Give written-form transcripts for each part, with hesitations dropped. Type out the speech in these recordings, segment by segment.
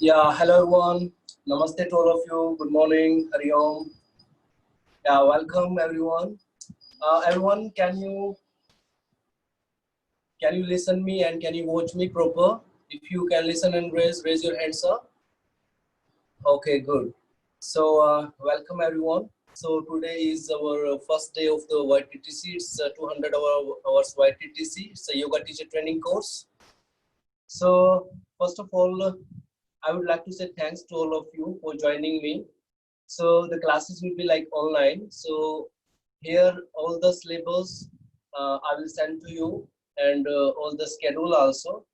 Yeah, hello everyone. Namaste to all of you. Good morning. Hari Om. Yeah, welcome everyone. Everyone, can you listen me and can you watch me proper? If you can listen and raise your hands up. Okay, good. So welcome everyone. So today is our first day of the YTTC. It's 200 hours YTTC. It's a yoga teacher training course. So first of all, I would like to say thanks to all of you for joining me. So the classes will be like online. So here all the syllabus I will send to you and all the schedule also.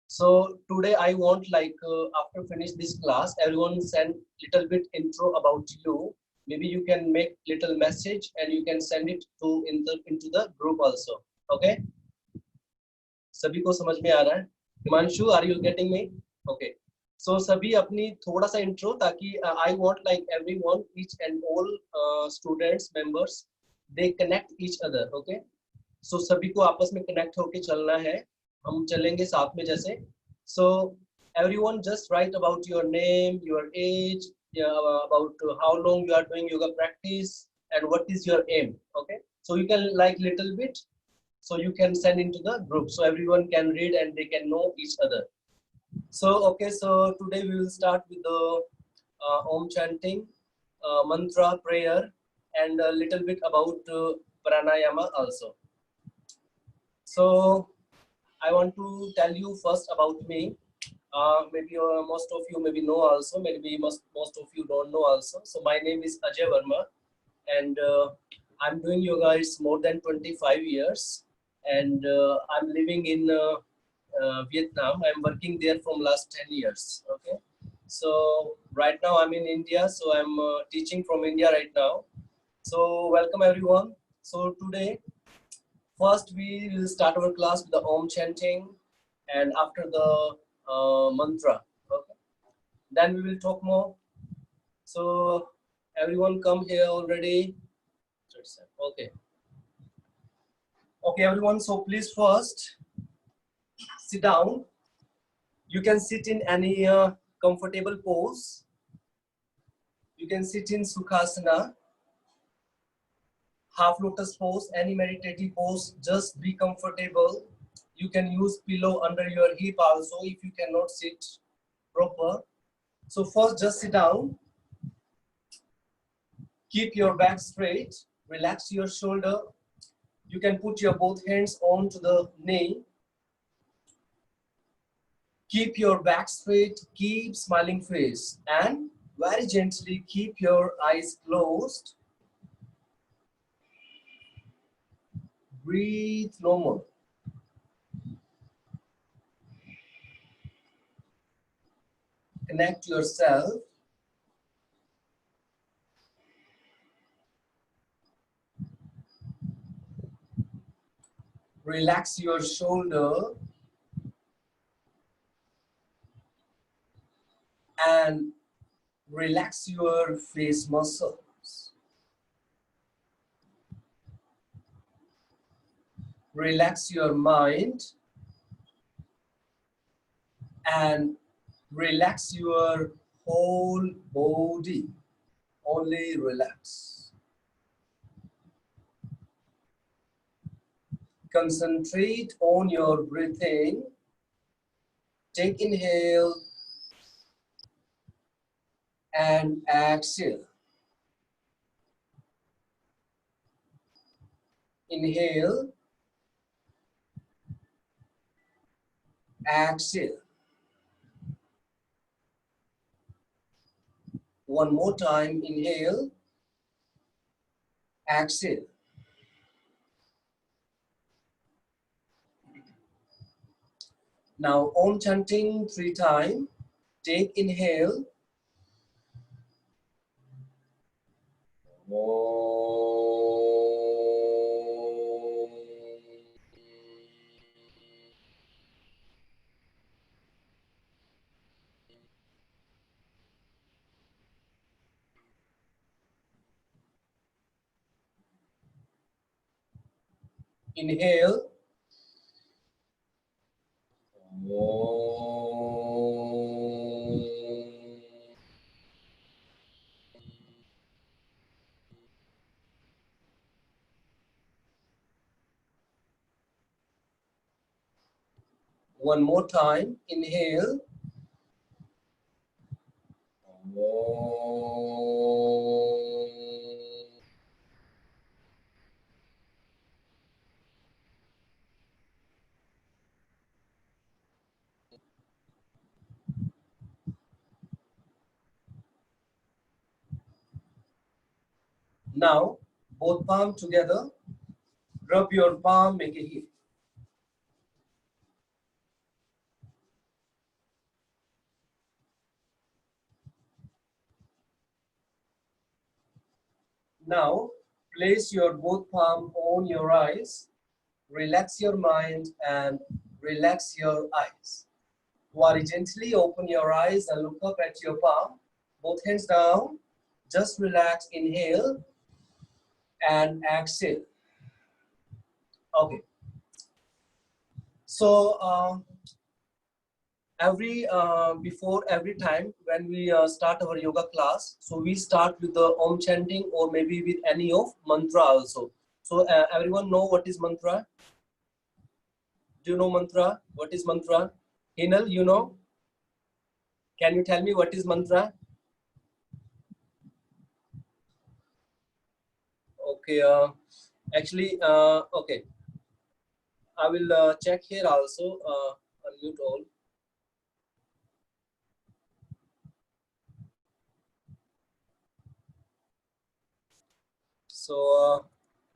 So today I want like after finish this class, everyone send little bit intro about you. Maybe you can make little message and you can send it to into the group also. Okay? सभी को समझ में आ रहा है? Himanshu, are you getting me? Okay. So सभी अपनी थोड़ा सा intro ताकि I want like everyone, each and all students, members, they connect each other. Okay. So सभी को आपस में connect होके चलना है. हम चलेंगे साथ में जैसे. So everyone just write about your name, your age, about how long you are doing yoga practice and what is your aim. Okay. So you can like little bit. So you can send into the group so everyone can read and they can know each other. So okay, so today we will start with the Om chanting, mantra prayer, and a little bit about pranayama also. So I want to tell you first about me. Maybe most of you maybe know also, maybe most of you don't know also. So my name is Ajay Verma, and I'm doing yoga it's more than 25 years, and I'm living in Vietnam. I'm working there from last 10 years. Okay, so right now I'm in India, so I'm teaching from India right now. So welcome everyone. So today, first we will start our class with the Om chanting, and after the mantra. Okay, then we will talk more. So everyone come here already. Okay. Okay, everyone. So please first sit down. You can sit in any comfortable pose. You can sit in Sukhasana, half lotus pose, any meditative pose. Just be comfortable. You can use pillow under your hip also if you cannot sit proper. So first just sit down. Keep your back straight. Relax your shoulder. You can put your both hands onto the knee. Keep your back straight, keep smiling face, and very gently keep your eyes closed. Breathe normal. Connect yourself. Relax your shoulder. And relax your face muscles. Relax your mind. And relax your whole body. Only relax. Concentrate on your breathing. Take inhale and exhale. Inhale, exhale. One more time, inhale, exhale. Now Om chanting 3 times. Take inhale. Inhale. One more time. Inhale. Now, both palms together. Rub your palm, make a heat. Now, place your both palm on your eyes. Relax your mind and relax your eyes. While gently open your eyes and look up at your palm. Both hands down. Just relax. Inhale and exhale. Okay. So before every time when we start our yoga class, so we start with the Om chanting or maybe with any of mantra also. So everyone know what is mantra? Do you know mantra? What is mantra? Hinal, you know? Can you tell me what is mantra? Okay. Actually, okay. I will check here also. Unmute all. So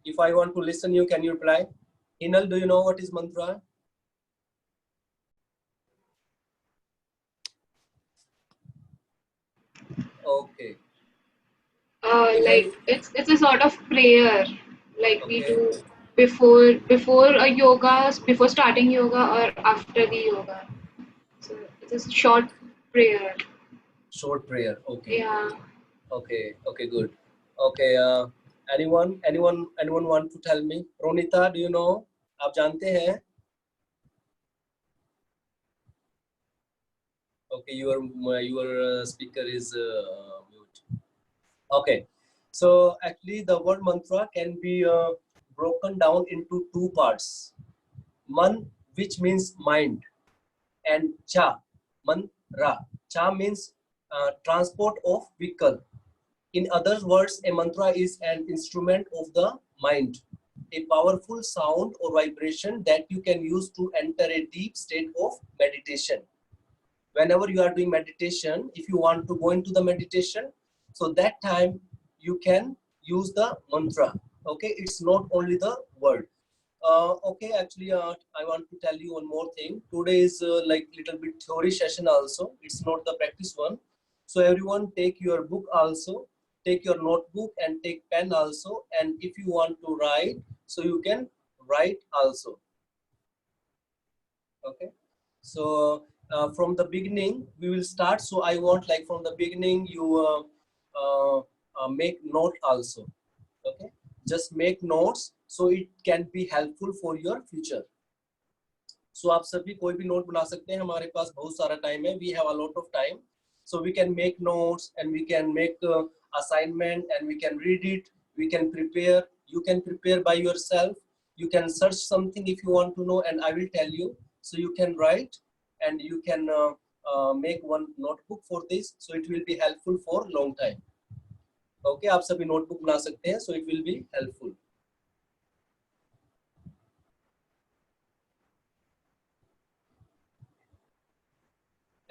if I want to listen you, can you reply? Hinal, do you know what is mantra? Okay. Like Hinal, it's a sort of prayer like we okay. do before a yoga, before starting yoga or after the yoga. So it's a short prayer. Short prayer. Okay. Yeah. Okay. Okay. Good. Okay. Anyone want to tell me? Ronita, do you know? आप जानते हैं? Okay. Your speaker is mute. Okay. So actually, the word mantra can be broken down into two parts. Man, which means mind, and cha, mantra. Cha means transport of vehicle. In other words, a mantra is an instrument of the mind, a powerful sound or vibration that you can use to enter a deep state of meditation. Whenever you are doing meditation, if you want to go into the meditation, so that time you can use the mantra. Okay, it's not only the word. Okay, actually, I want to tell you one more thing. Today is like little bit theory session also. It's not the practice one. So everyone take your book also, take your notebook and take pen also. And if you want to write, so you can write also. Okay. So from the beginning, we will start. So I want like from the beginning, you make note also. Okay. Just make notes so it can be helpful for your future. So आप सभी कोई भी note बना सकते हैं हमारे पास बहुत सारा टाइम है we have a lot of time so we can make notes and we can make assignment and we can read it, we can prepare, you can prepare by yourself, you can search something if you want to know and I will tell you, so you can write and you can make one notebook for this, so it will be helpful for long time. Okay, आप सभी notebook बना सकते हैं, so it will be helpful.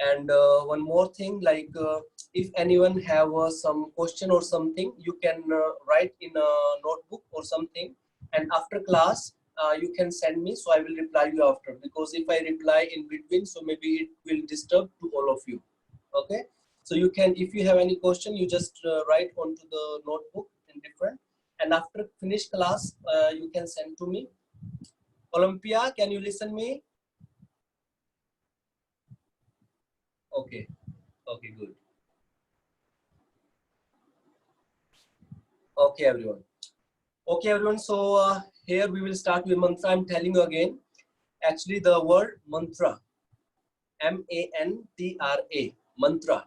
And one more thing, like if anyone have some question or something, you can write in a notebook or something, and after class you can send me, so I will reply you after, because if I reply in between, so maybe it will disturb to all of you. Okay, so you can, if you have any question, you just write onto the notebook in different, and after finish class you can send to me. Olympia, can you listen me? Okay. Okay, good. Okay, everyone. Okay, everyone. So here we will start with mantra. I'm telling you again. Actually, the word mantra, M-A-N-T-R-A, mantra.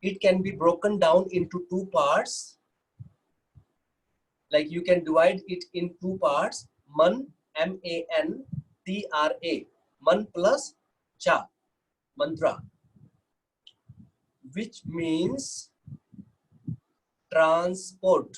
It can be broken down into two parts. Like you can divide it in two parts. Man, M-A-N-T-R-A, Man plus cha, mantra, which means transport.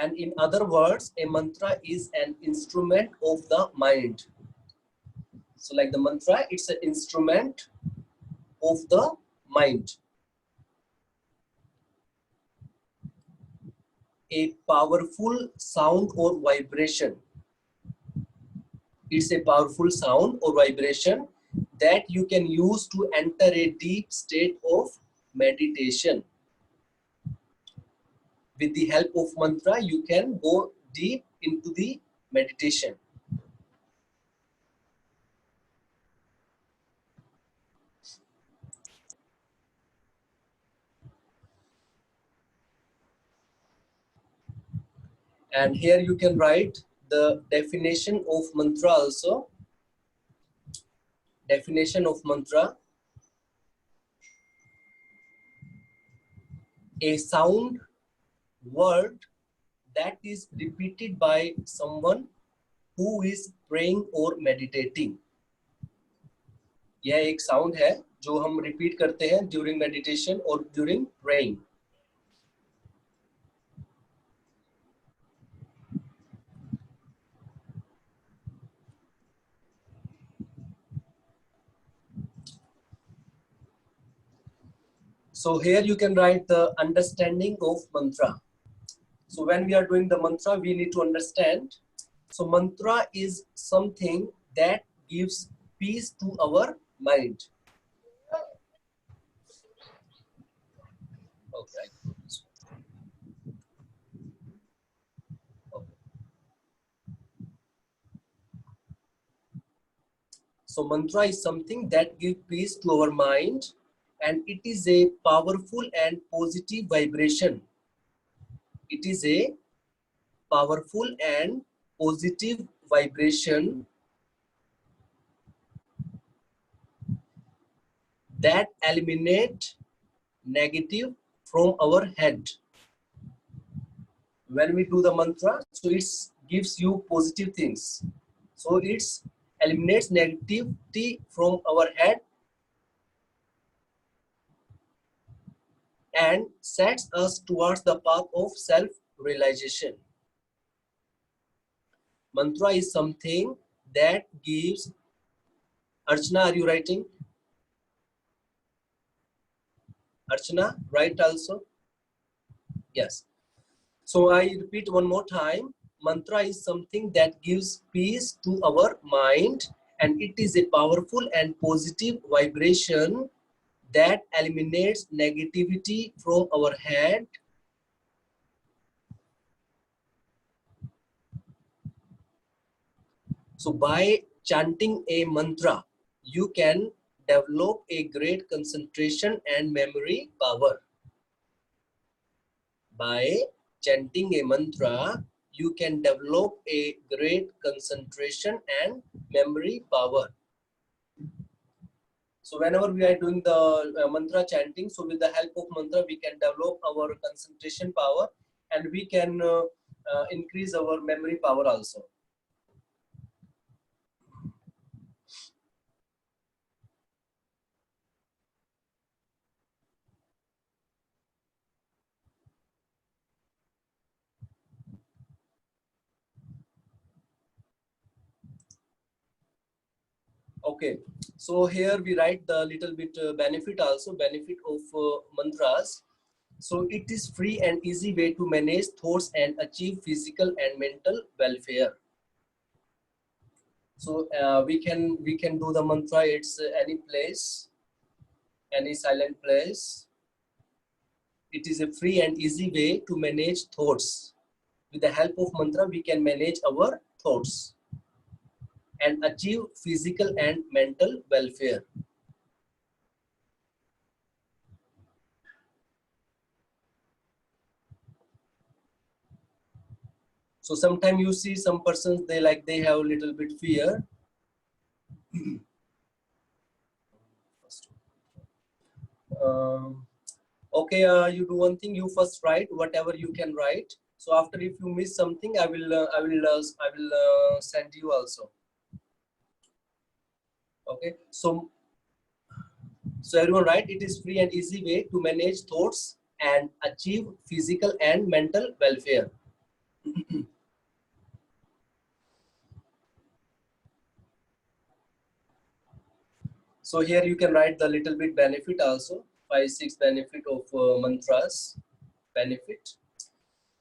And in other words, a mantra is an instrument of the mind. So like the mantra, it's an instrument of the mind. A powerful sound or vibration. It's a powerful sound or vibration that you can use to enter a deep state of meditation. With the help of mantra, you can go deep into the meditation. And here you can write the definition of mantra also. Definition of mantra: a sound word that is repeated by someone who is praying or meditating. यह एक sound है जो हम repeat करते हैं during meditation और during praying. So here you can write the understanding of mantra. So when we are doing the mantra, we need to understand. So mantra is something that gives peace to our mind. Okay. So mantra is something that gives peace to our mind, and it is a powerful and positive vibration. It is a powerful and positive vibration that eliminate negative from our head. When we do the mantra, so it gives you positive things. So it eliminates negativity from our head and sets us towards the path of self-realization. Mantra is something that gives. Archana, are you writing? Archana, write also. Yes. So I repeat one more time. Mantra is something that gives peace to our mind, and it is a powerful and positive vibration that eliminates negativity from our head So by chanting a mantra, you can develop a great concentration and memory power. By chanting a mantra, you can develop a great concentration and memory power. So whenever we are doing the mantra chanting, so with the help of mantra, we can develop our concentration power and we can increase our memory power also. Okay, so here we write the little bit benefit also, benefit of mantras. So it is free and easy way to manage thoughts and achieve physical and mental welfare. So we can do the mantra. It's any place, any silent place. It is a free and easy way to manage thoughts. With the help of mantra, we can manage our thoughts and achieve physical and mental welfare. So sometimes you see some persons, they have a little bit fear. Okay, you do one thing. You first write whatever you can write. So after, if you miss something, I will send you also. Okay. So everyone write. It is free and easy way to manage thoughts and achieve physical and mental welfare. So here you can write the little bit benefit also. 5-6 benefit of mantras. Benefit.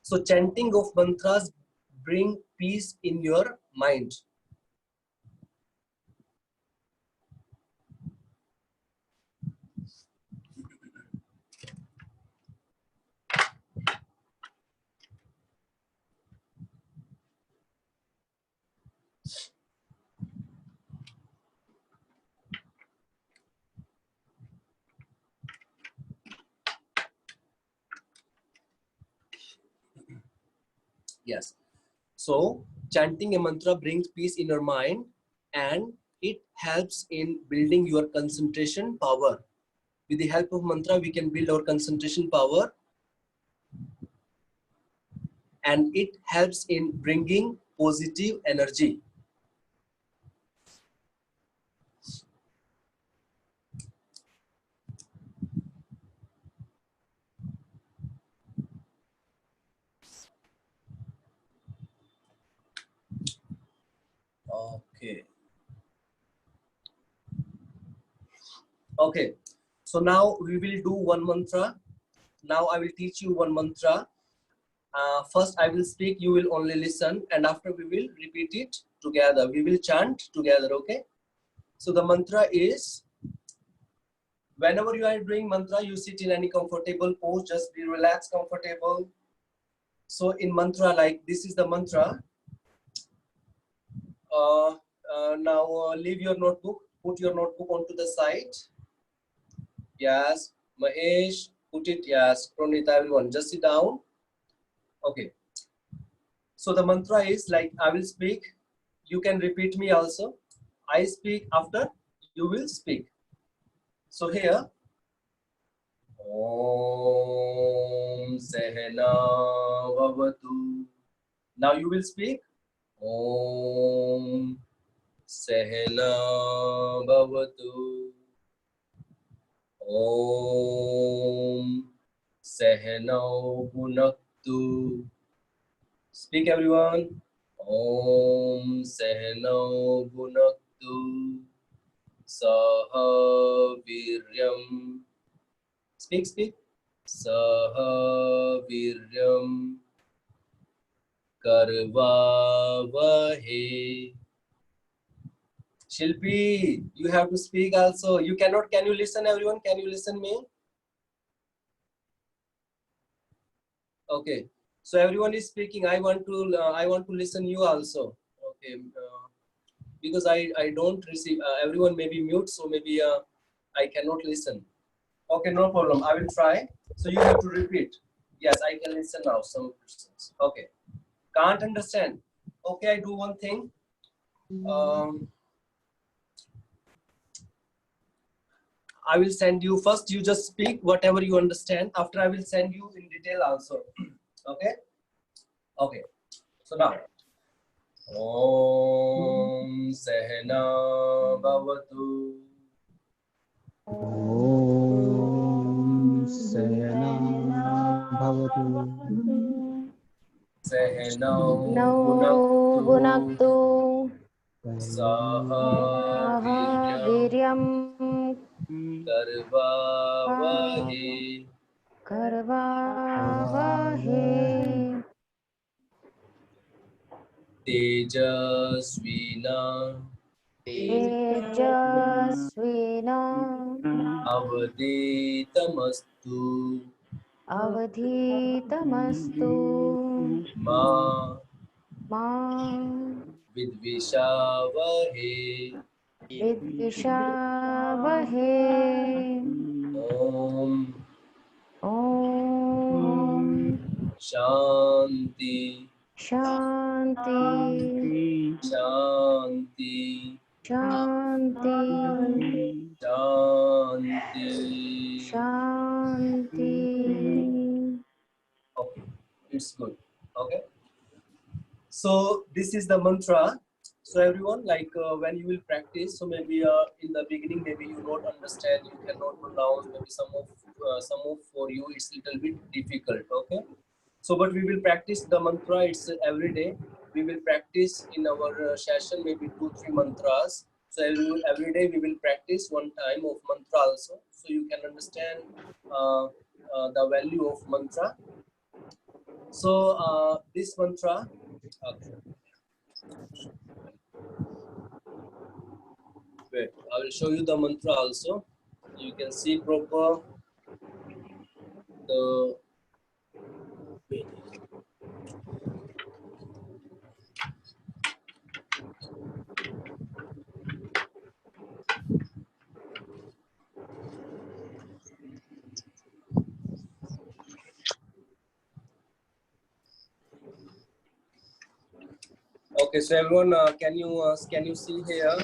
So chanting of mantras bring peace in your mind. Yes. So chanting a mantra brings peace in your mind and it helps in building your concentration power. With the help of mantra, we can build our concentration power, and it helps in bringing positive energy. Okay. Okay. So now we will do one mantra. Now I will teach you one mantra. First I will speak, you will only listen, and after we will repeat it together. We will chant together, okay? So the mantra is, whenever you are doing mantra, you sit in any comfortable pose, just be relaxed, comfortable. So in mantra, like this is the mantra. Now leave your notebook, put your notebook onto the side. Yes, Mahesh, put it, yes, Pranita, everyone, just sit down. Okay. So the mantra is like, I will speak, you can repeat me also. I speak after, you will speak. So here, Om Sehna Bhavatu. Now you will speak. Om Sehna Bhavatu. Om Sehna Bhunaktu. Speak everyone. Om Sehna Bhunaktu. Saha Viryam. Speak. Saha Viryam Karvavahe. Shilpi, you have to speak also. You cannot, can you listen everyone? Can you listen me? Okay. So everyone is speaking. I want to listen you also. Okay. Because I don't receive, everyone may be mute, so maybe I cannot listen. Okay, no problem. I will try. So you have to repeat. Yes, I can listen now. Some persons. Okay. Can't understand. Okay, I do one thing. I will send you first. You just speak whatever you understand. After I will send you in detail also. Okay. Okay. So now. Om Sehna Bhavatu. Om Sehna Bhavatu. Sehna Bhunaktu Saha Viryam Karvavahe. Karvavahe Tejasvina Tejasvina Avaditamastu Avadhitamastu Ma Ma Vidvishavahe. Vidvishavahe Om Om Shanti Shanti Shanti Shanti Shanti. Shanti it's good. Okay. So this is the mantra. So everyone, like when you will practice, so maybe in the beginning, maybe you don't understand, you cannot pronounce, maybe some of for you it's little bit difficult. Okay. So, but we will practice the mantra. It's every day. We will practice in our session maybe 2-3 mantras. So every day we will practice one time of mantra also. So you can understand the value of mantra. So this mantra. Okay. Wait, I will show you the mantra also. You can see proper the meaning. Okay, so everyone, can you see here?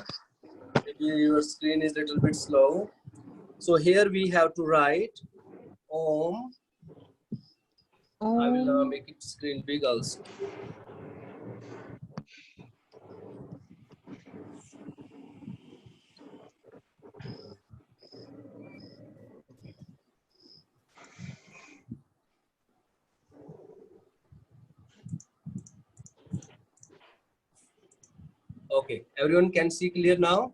Maybe your screen is a little bit slow. So here we have to write Om. I will make it screen big also. Okay, everyone can see clear now?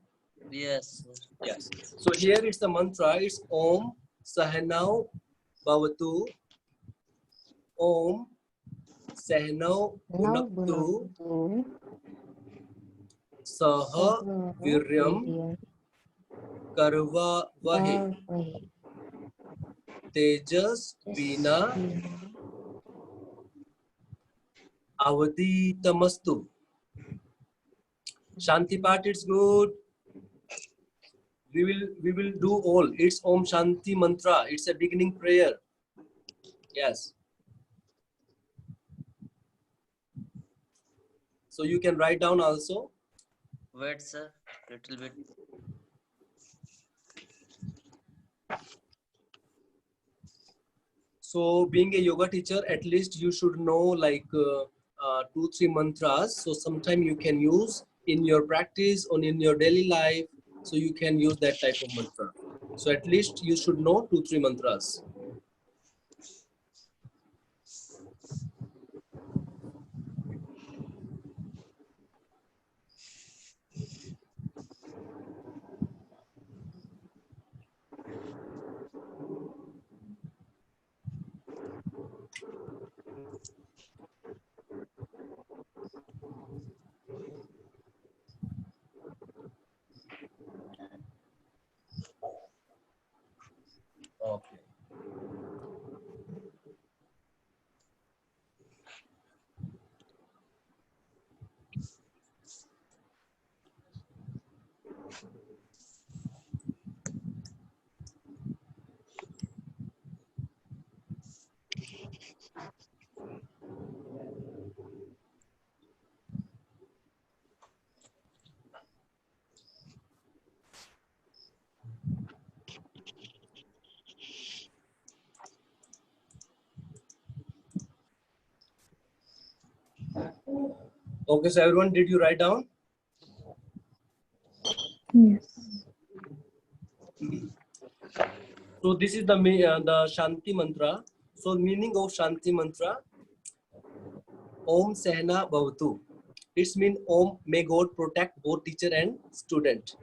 Yes. Yes. So here it's the mantra. It's Om Sahanau Bhavatu. Om Sahanau Bhunaktu. Saha Viryam Karva Vahe. Tejas Vina Avadi Tamastu. Shanti part, it's good. We will do all. It's Om Shanti mantra. It's a beginning prayer. Yes. So you can write down also. Wait, sir. Little bit. So being a yoga teacher, at least you should know like 2-3 mantras. So sometime you can use in your practice or in your daily life. So you can use that type of mantra. So at least you should know 2-3 mantras. Okay. Okay, so everyone, did you write down? Yes. So this is the Shanti mantra. So meaning of Shanti mantra, Om Sehna Bhavatu. It's mean Om, may God protect both teacher and student.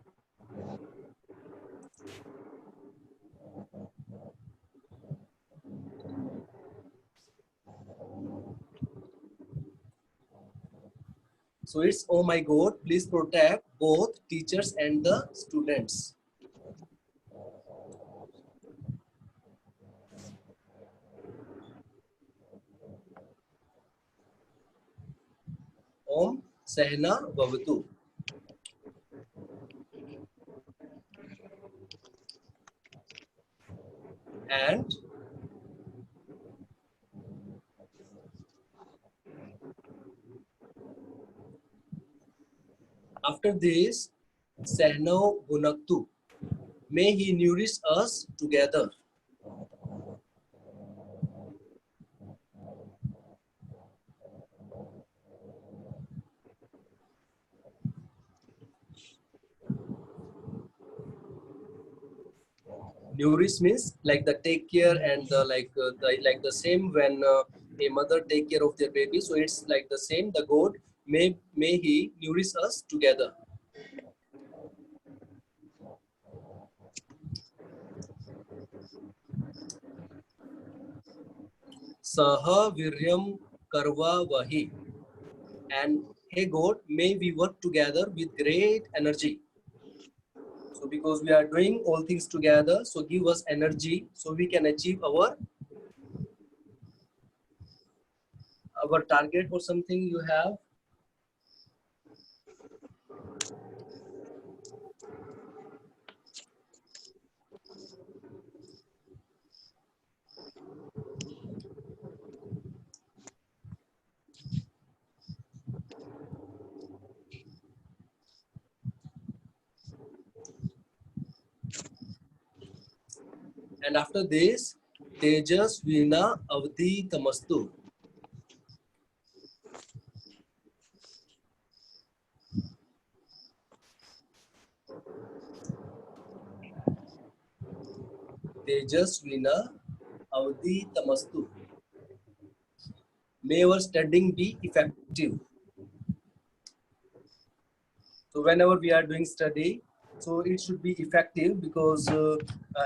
So it's, oh my God, please protect both teachers and the students. Om Sehna Bhavatu. And after this, Sehno Bhunaktu. May he nourish us together. Nourish means like the take care and the like the same when a mother take care of their baby. So it's like the same. The God may He nourish us together. Saha Viryam Karva Vahi. And hey God, may we work together with great energy. So because we are doing all things together, so give us energy so we can achieve our target or something you have. And after this, Tejas Vina Avdi Tamastu. Tejas Vina Avdi Tamastu. May our studying be effective. So whenever we are doing study, so it should be effective because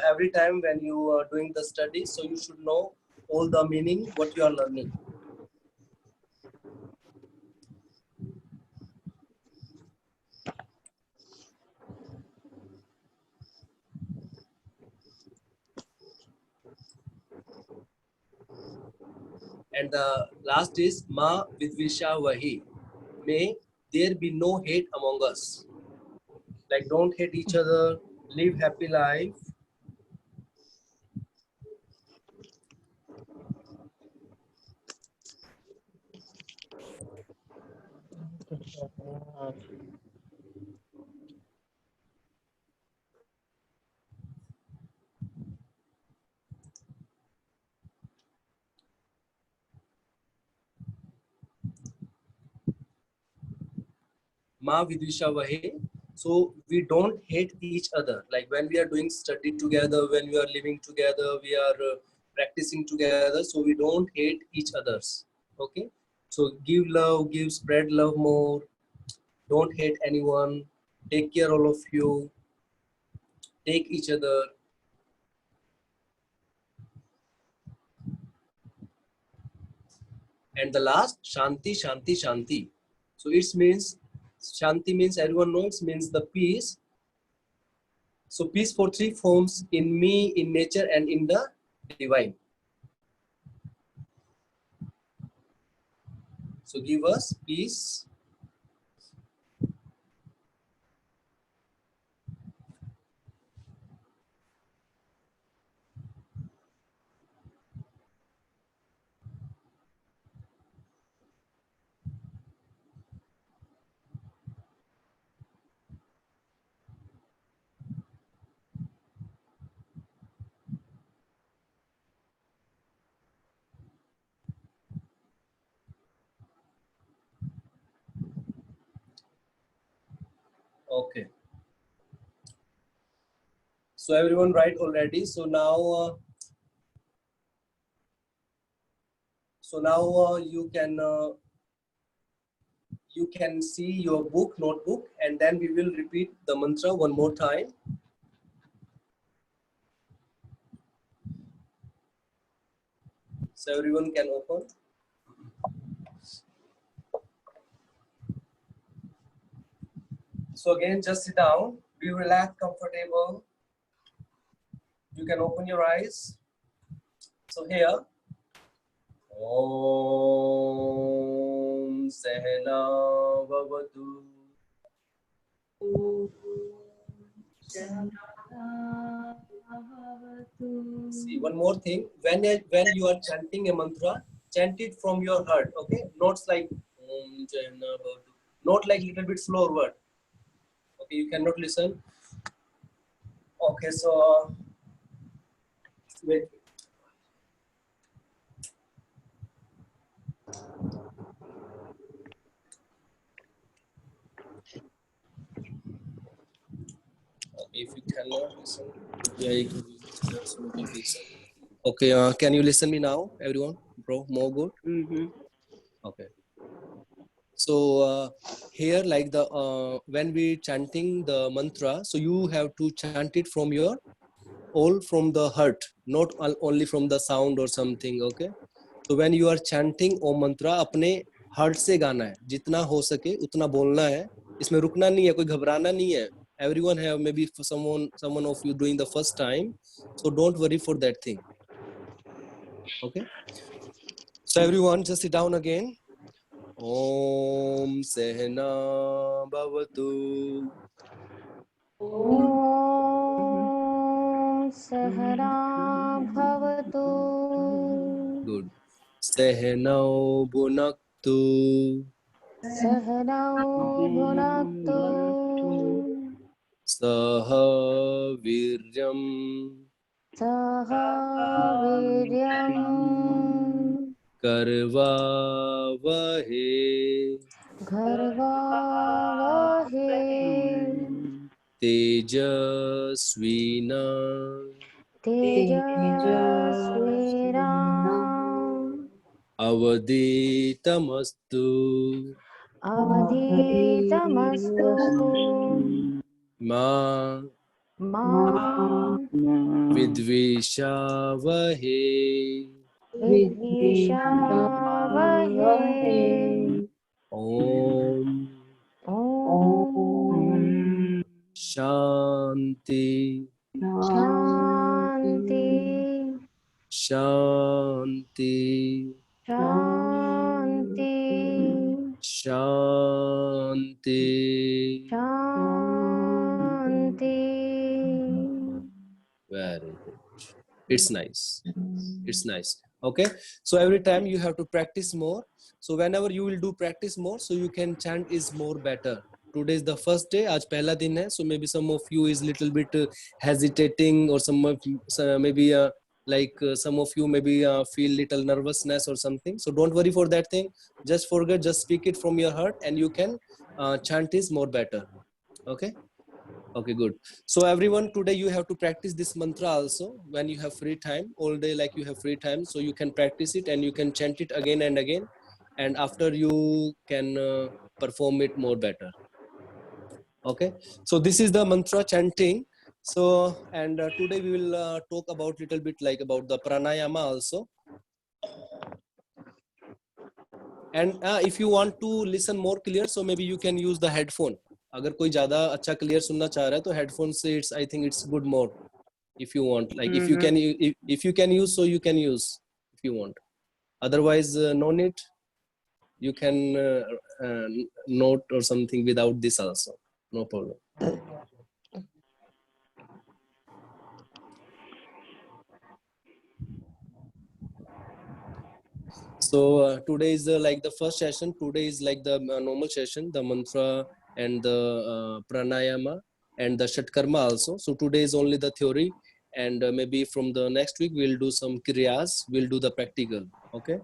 every time when you are doing the study, so you should know all the meaning what you are learning. And the last is Ma Vidvisha Vahi. May there be no hate among us. Like don't hate each other, live happy life. Ma Vidvisha Vahe. So we don't hate each other. Like when we are doing study together, when we are living together, we are practicing together. So we don't hate each others. Okay. So give love, give spread love more. Don't hate anyone. Take care all of you. Take each other. And the last, Shanti, Shanti, Shanti. So it means, Shanti means, everyone knows, means the peace. So peace for three forms: in me, in nature, and in the divine. So give us peace. Okay. So everyone write already. So now you can see your notebook, and then we will repeat the mantra one more time. So everyone can open. So again, just sit down, be relaxed, comfortable. You can open your eyes. So here, Om Sehna Bhavatu. See, one more thing. When you are chanting a mantra, chant it from your heart. Okay, not like Om Sehna Bhavatu. Not like little bit slower word. Okay, you cannot listen. Okay, so wait. if you cannot listen, yeah, you can listen. Okay, can you listen me now, everyone? Bro, more good? Okay. So here, like the when we chanting the mantra, so you have to chant it from your all from the heart, not only from the sound or something. Okay. So when you are chanting Om mantra, अपने heart से गाना है, जितना हो सके उतना बोलना है, इसमें रुकना नहीं है, कोई घबराना नहीं है. Everyone have maybe for someone of you doing the first time, so don't worry for that thing. Okay. So everyone, just sit down again. Om Sehna Bhavatu. ॐ सहना भवतु Good. Sehnau Bhunaktu. सहनौ भुनक्तु Saha Viryam. सह वीर्यं Karvavahe. गर्वावहे Tejasvina. तेजस्विनाम् Avaditamastu. अवधीतमस्तु Ma मा Vidvishavahe. विद्विषावहे Om Om Shanti Shanti Shanti Shanti Shanti. Shanti Very good. It's nice. It's nice. Okay. So every time you have to practice more. So whenever you will do practice more, so you can chant is more better. Today is the first day. आज पहला दिन है. So maybe some of you is little bit hesitating, or some of maybe some of you maybe feel little nervousness or something. So don't worry for that thing. Just forget. Just speak it from your heart, and you can chant is more better. Okay. Okay, good. So everyone, today you have to practice this mantra also when you have free time, all day like you have free time. So you can practice it and you can chant it again and again. And after you can perform it more better. Okay. So this is the mantra chanting. So, and today we will talk about little bit like about the pranayama also. And if you want to listen more clear, so maybe you can use the headphone. अगर कोई ज़्यादा अच्छा clear सुनना चाह रहा है तो headphone से it's I think it's good more if you want, like if you can use, so you can use if you want. Otherwise no need, you can note or something without this also, no problem. So today is like the first session. Today is like the normal session, the mantra and the pranayama and the shatkarma also. So today is only the theory, and maybe from the next week we'll do some kriyas, we'll do the practical. Okay.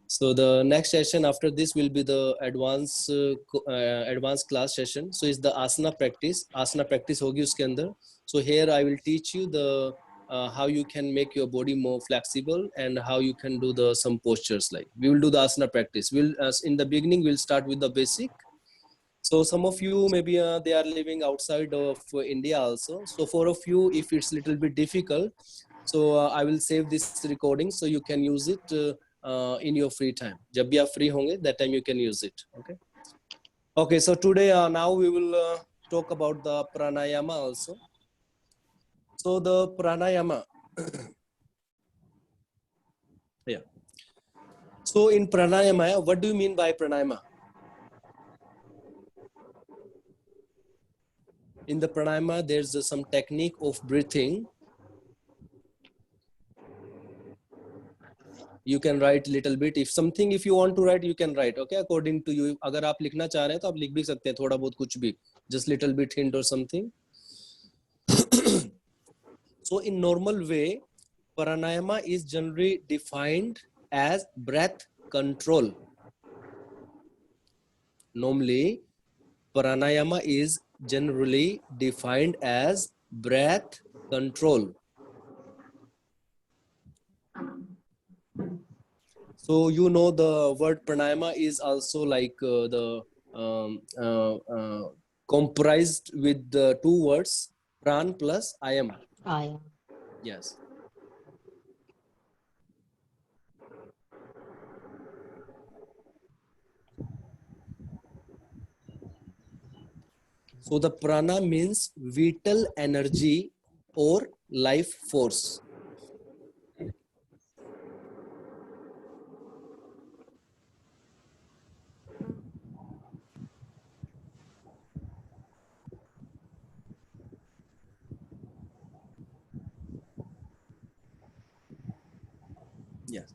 So the next session after this will be the advanced class session. So it's the asana practice. Asana practice hogi uske andar. So here I will teach you the how you can make your body more flexible and how you can do the some postures. Like we will do the asana practice. We'll in the beginning we'll start with the basic. So some of you maybe they are living outside of India also. So for of you, if it's little bit difficult, so I will save this recording so you can use it in your free time. जब भी आप free होंगे, that time you can use it. Okay. Okay. So today now we will talk about the pranayama also. So the pranayama. Yeah. So in pranayama, what do you mean by pranayama? In the pranayama, there's some technique of breathing. You can write little bit. If something, if you want to write, you can write. Okay, according to you. अगर आप लिखना चाह रहे हैं तो आप लिख भी सकते हैं थोड़ा बहुत कुछ भी. Just little bit hint or something. So in normal way, pranayama is generally defined as breath control. Normally, pranayama is generally defined as breath control. So you know the word pranayama is also like comprised with the two words pran plus ayam. Ayam. Yes. So the prana means vital energy or life force. Yes.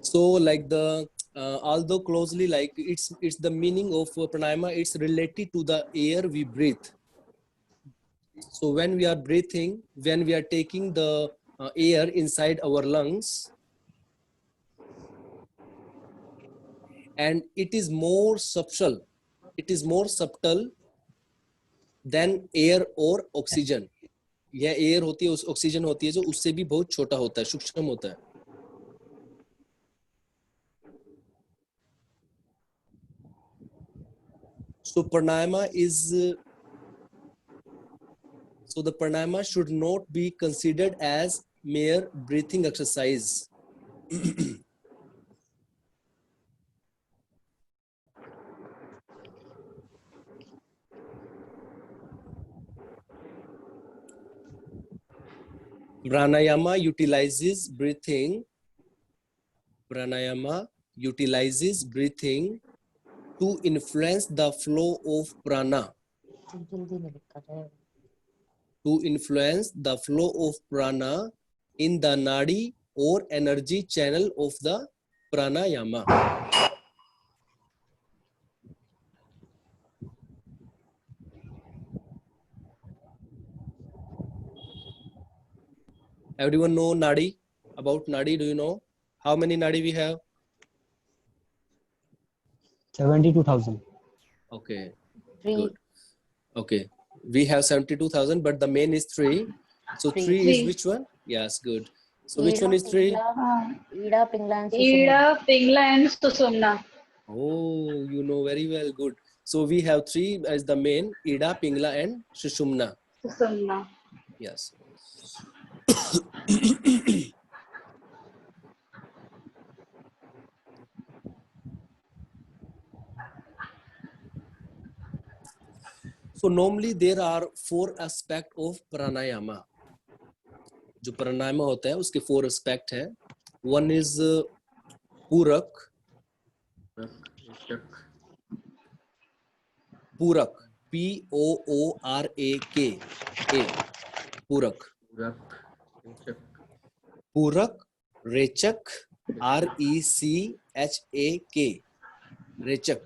So like the although closely like it's the meaning of pranayama, it's related to the air we breathe. So when we are breathing, when we are taking the air inside our lungs, and it is more subtle, than air or oxygen. यह air होती है, उस oxygen होती है जो उससे भी बहुत छोटा होता है, सूक्ष्म होता है. So pranayama is so the pranayama should not be considered as mere breathing exercise. Pranayama utilizes breathing. Pranayama utilizes breathing to influence the flow of prana. To influence the flow of prana in the nadi or energy channel of the pranayama. Everyone know nadi? About nadi, do you know? How many nadi we have? 72,000. Okay, Three. good. Okay, we have 72,000, but the main is 3. So Three. 3 is Three. which one? Yes, good. So which one Ida, is 3? Ida, Pingla, and Sushumna. Ida, Pingla, and Susumna. Oh, you know very well. Good. So we have 3 as the main: Ida, Pingla, and Sushumna. Susumna. Yes. So normally there are 4 aspects of pranayama. जो प्राणायाम होता है उसके 4 aspect हैं. One is पूरक. पूरक, POORAK, पूरक. पूरक, रेचक, RECHAK, रेचक.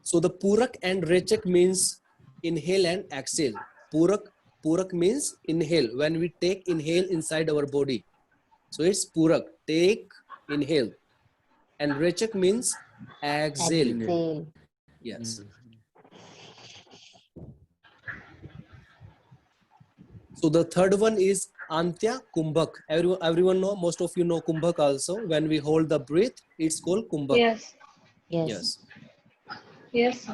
So the Purak and Rechak means inhale and exhale. Purak means inhale. When we take inhale inside our body. So it's Purak, take, inhale. And Rechak means exhale. Exhale. Yes. So the third one is Antya Kumbhak. Everyone know, most of you know Kumbhak also. When we hold the breath, it's called Kumbhak. Yes. Yes. Yes. Yes.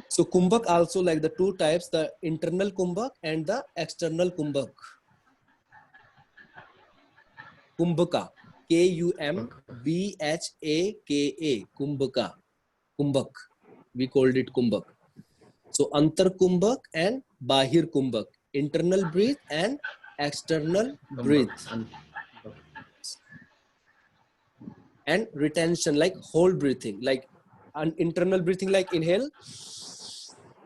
So Kumbhak also like the 2 types, the internal Kumbhak and the external Kumbhak. Kumbhaka, KUMBHAKA, Kumbhaka, Kumbhak. We called it Kumbhak. So Antar Kumbhak and Bahir Kumbhak, internal breath and external breath. And retention like whole breathing, like an internal breathing like inhale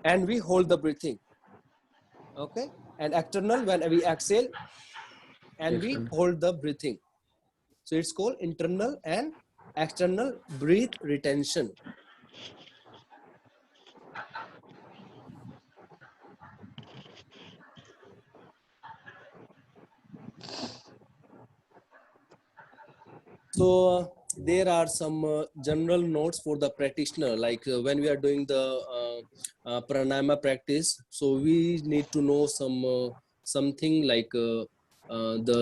and we hold the breathing. Okay, and external when we exhale and we hold the breathing. So it's called internal and external breath retention. So there are some general notes for the practitioner, like when we are doing the pranayama practice, so we need to know something like the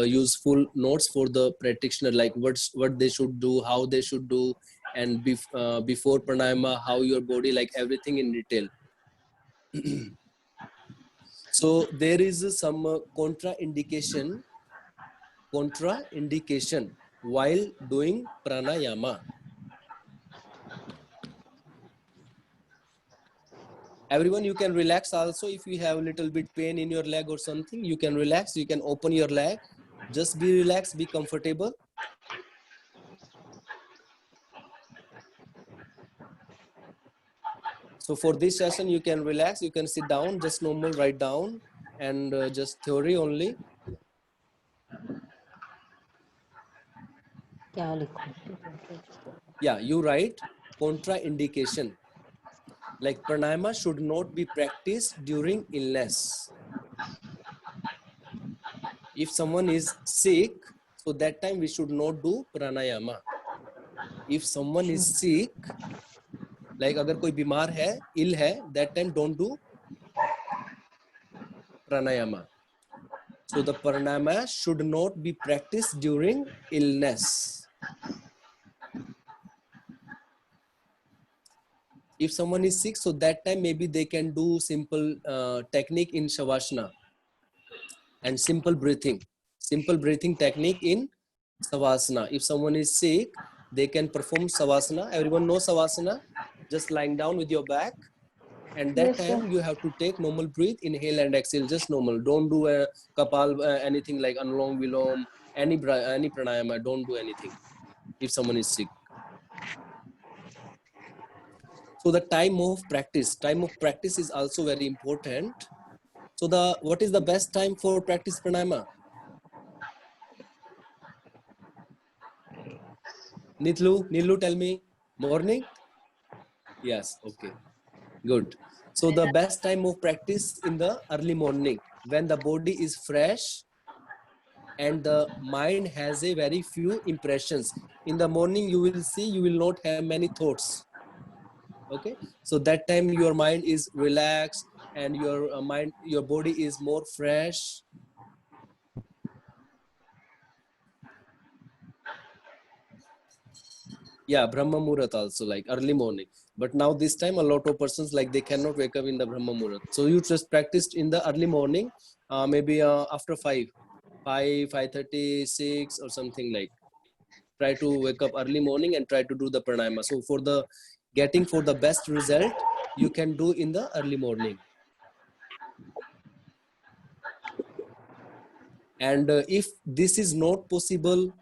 useful notes for the practitioner, like what they should do, how they should do, and before pranayama, how your body, like everything in detail. So there is some contraindication while doing pranayama. Everyone, you can relax also. If you have a little bit pain in your leg or something, you can relax, you can open your leg, just be relaxed, be comfortable. So for this session, you can relax, you can sit down, just normal, write down, and just theory only. क्या लिखूं? Yeah, you write contraindication, like pranayama should not be practiced during illness. If someone is sick, so that time we should not do pranayama. If someone is sick, like अगर कोई बीमार है, ill है, that time don't do pranayama. So the pranayama should not be practiced during illness. If someone is sick, so that time maybe they can do simple technique in Shavasana and simple breathing technique in Savasana. If someone is sick, they can perform Savasana. Everyone knows Savasana, just lying down with your back. And that Yes, time sir. you have to take normal breathe, inhale and exhale, just normal. Don't do a kapal, anything like anulom vilom, any pranayama. Don't do anything if someone is sick. So the time of practice is also very important. So what is the best time for practice pranayama? Nilu, tell me. Morning? Yes, okay, good. So the best time of practice in the early morning, when the body is fresh and the mind has a very few impressions. In the morning, you will see, you will not have many thoughts. Okay, so that time your mind is relaxed and your body is more fresh. Yeah, Brahma Muhurat also, like early morning. But now this time a lot of persons, like they cannot wake up in the Brahma Muhurat. So you just practiced in the early morning, maybe after 5:30, 6 or something like. Try to wake up early morning and try to do the pranayama. So for the best result, you can do in the early morning. And if this is not possible,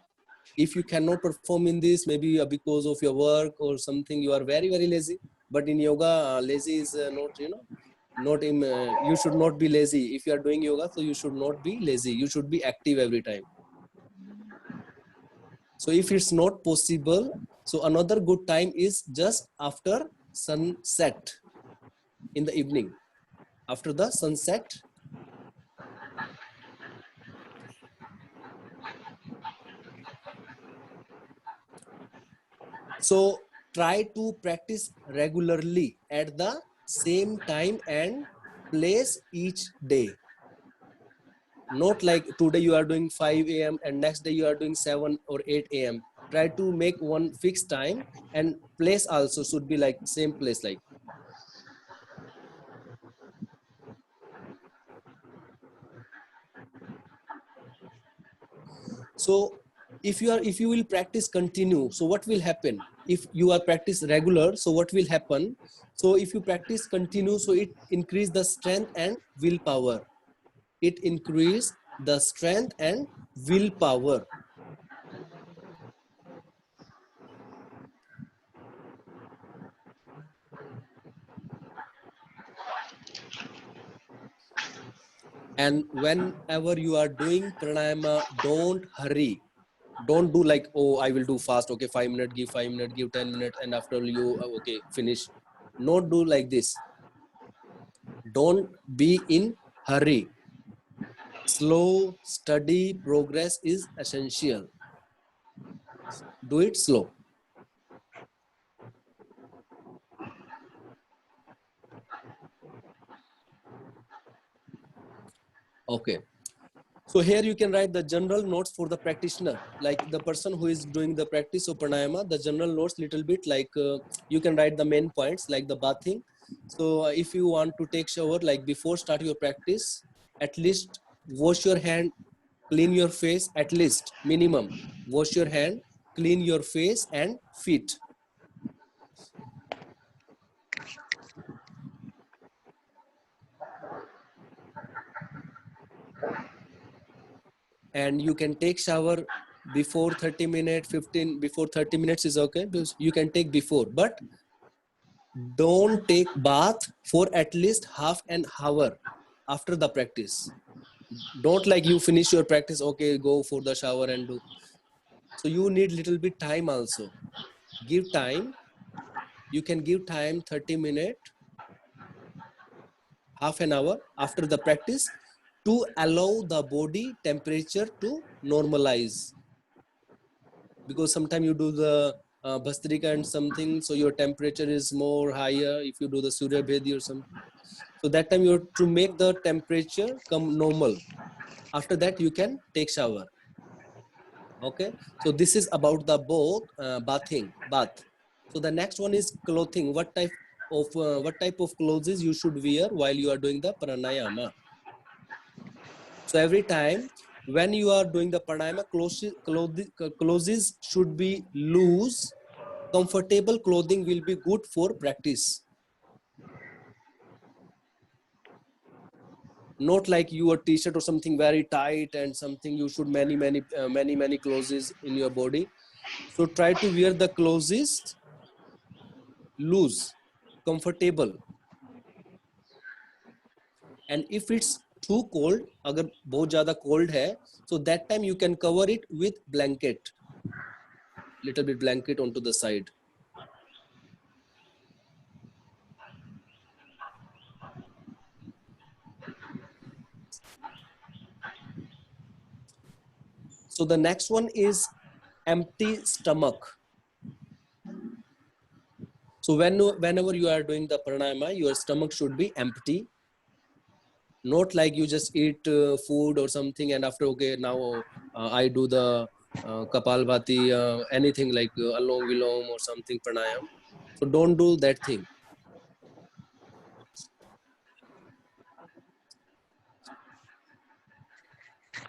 if you cannot perform in this, maybe because of your work or something, you are very, very lazy. But in yoga, lazy is not, you should not be lazy. If you are doing yoga, so you should not be lazy. You should be active every time. So if it's not possible, so another good time is just after sunset in the evening. After the sunset, so try to practice regularly at the same time and place each day. Not like today you are doing 5 a.m. and next day you are doing 7 or 8 a.m. Try to make one fixed time, and place also should be like same place. Like so if you will practice continue, so what will happen? If you are practice regular, so what will happen? So if you practice continue, so it increase the strength and willpower. It increase the strength and willpower. And whenever you are doing pranayama, don't hurry. Don't do like, oh, I will do fast. Okay, 5 minutes, give 5 minutes, give 10 minutes, and after you, okay, finish. Not do like this. Don't be in hurry. Slow, steady progress is essential. Do it slow. Okay. So here you can write the general notes for the practitioner, like the person who is doing the practice of pranayama, the general notes little bit like you can write the main points like the bathing. So if you want to take shower, like before start your practice, at least wash your hand, clean your face, at least minimum, wash your hand, clean your face and feet. And you can take shower before 30 minutes, 15, before 30 minutes is okay, because you can take before, but don't take bath for at least half an hour after the practice. Don't like you finish your practice, okay, go for the shower and do. So you need little bit time also. Give time. You can give time 30 minutes, half an hour after the practice to allow the body temperature to normalize. Because sometimes you do the Bhastrika and something, so your temperature is more higher if you do the Surya Bhedi or something. So that time you have to make the temperature come normal. After that, you can take shower. Okay. So this is about the bath. So the next one is clothing. What type of clothes you should wear while you are doing the pranayama? So every time when you are doing the pranayama, clothes should be loose. Comfortable clothing will be good for practice. Not like your t-shirt or something very tight and something you should many clothes in your body. So try to wear the clothes loose, comfortable. And if it's too cold, agar bahut zyada cold hai, so that time you can cover it with blanket, little bit blanket onto the side. So the next one is empty stomach. So whenever you are doing the pranayama, your stomach should be empty. Not like you just eat food or something and after, okay, now I do the Kapalbhati, anything like Alom Vilom or something pranayam. So don't do that thing.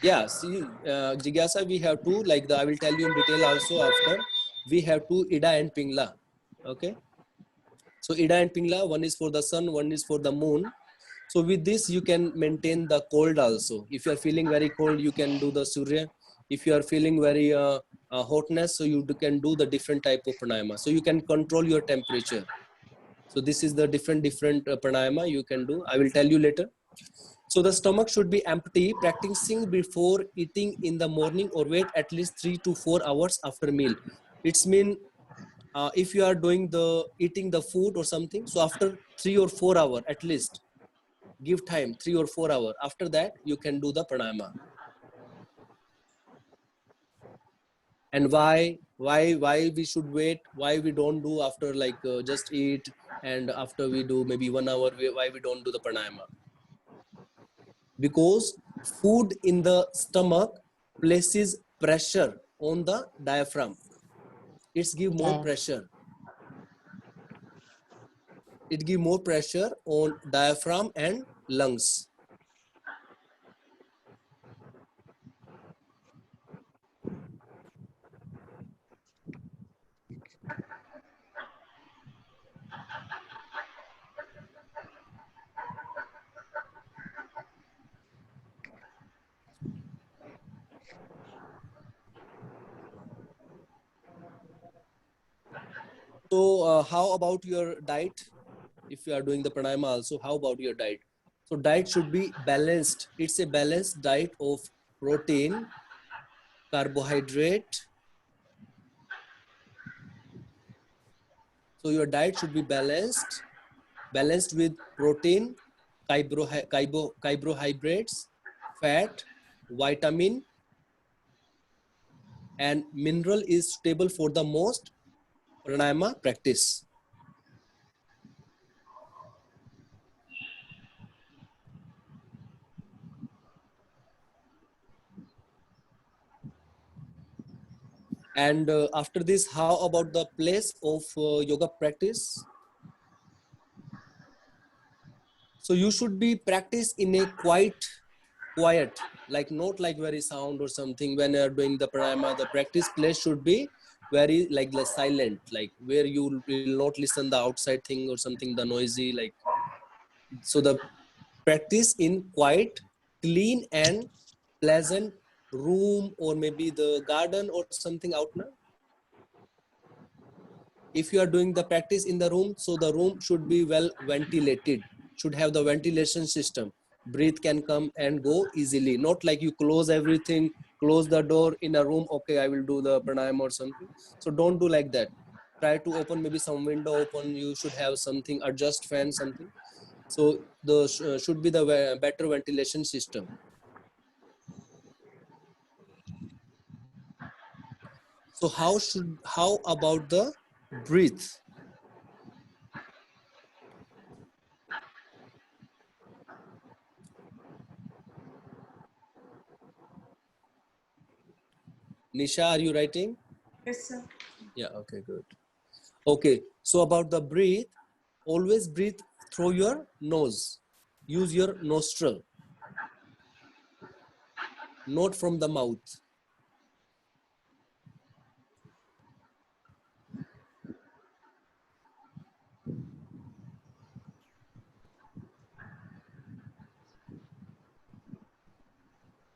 Yeah, see, Jigyasa, we have two, like I will tell you in detail also after. We have two Ida and Pingla. Okay. So Ida and Pingla, one is for the sun, one is for the moon. So with this, you can maintain the cold also. If you are feeling very cold, you can do the Surya. If you are feeling very hotness, so you can do the different type of pranayama. So you can control your temperature. So this is the different pranayama you can do. I will tell you later. So the stomach should be empty, practicing before eating in the morning or wait at least 3 to 4 hours after meal. It's mean if you are doing the eating the food or something, so after 3 or 4 hours at least, give time 3 or 4 hours. After that, you can do the pranayama. And why we should wait? Why we don't do after like just eat and after we do maybe 1 hour? Why we don't do the pranayama? Because food in the stomach places pressure on the diaphragm. It's give more pressure. It give more pressure on diaphragm and lungs. So how about your diet? If you are doing the pranayama also, how about your diet? So diet should be balanced. It's a balanced diet of protein, carbohydrate. So your diet should be balanced with protein, carbohydrates, fat, vitamin, and mineral is suitable for the most pranayama practice. And after this, how about the place of yoga practice? So you should be practice in a quiet, like not like very sound or something. When you're doing the pranayama, the practice place should be very like the silent, like where you will not listen the outside thing or something, the noisy, like. So the practice in quiet, clean and pleasant room, or maybe the garden or something out now. If you are doing the practice in the room, so the room should be well ventilated, should have the ventilation system. Breath can come and go easily, not like you close everything, close the door in a room. Okay, I will do the pranayama or something. So don't do like that. Try to open maybe some window open. You should have something, adjust fan, something. So the should be the better ventilation system. So how about the breath? Nisha, are you writing? Yes, sir. Yeah, okay, good. Okay, so about the breathe, always breathe through your nose. Use your nostril, not from the mouth.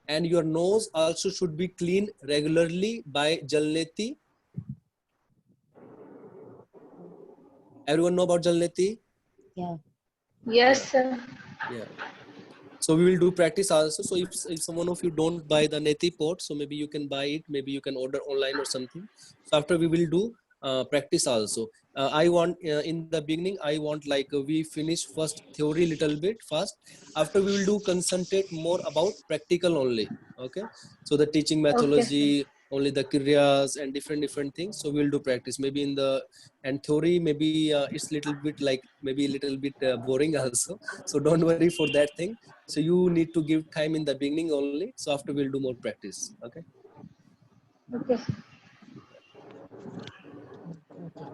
And your nose also should be cleaned regularly by Jalneti. Everyone know about Jalneti? Yeah. Yes, sir. Yeah. So we will do practice also. So if someone of you don't buy the Neti pot, so maybe you can buy it, maybe you can order online or something. So after we will do practice also. I want in the beginning, I want like we finish first theory little bit fast. After we will do concentrate more about practical only. Okay. So the teaching methodology, only the kiryas and different things. So we'll do practice. Maybe in the and theory, maybe it's little bit like maybe a little bit boring also. So don't worry for that thing. So you need to give time in the beginning only. So after we'll do more practice. Okay. Okay. Okay.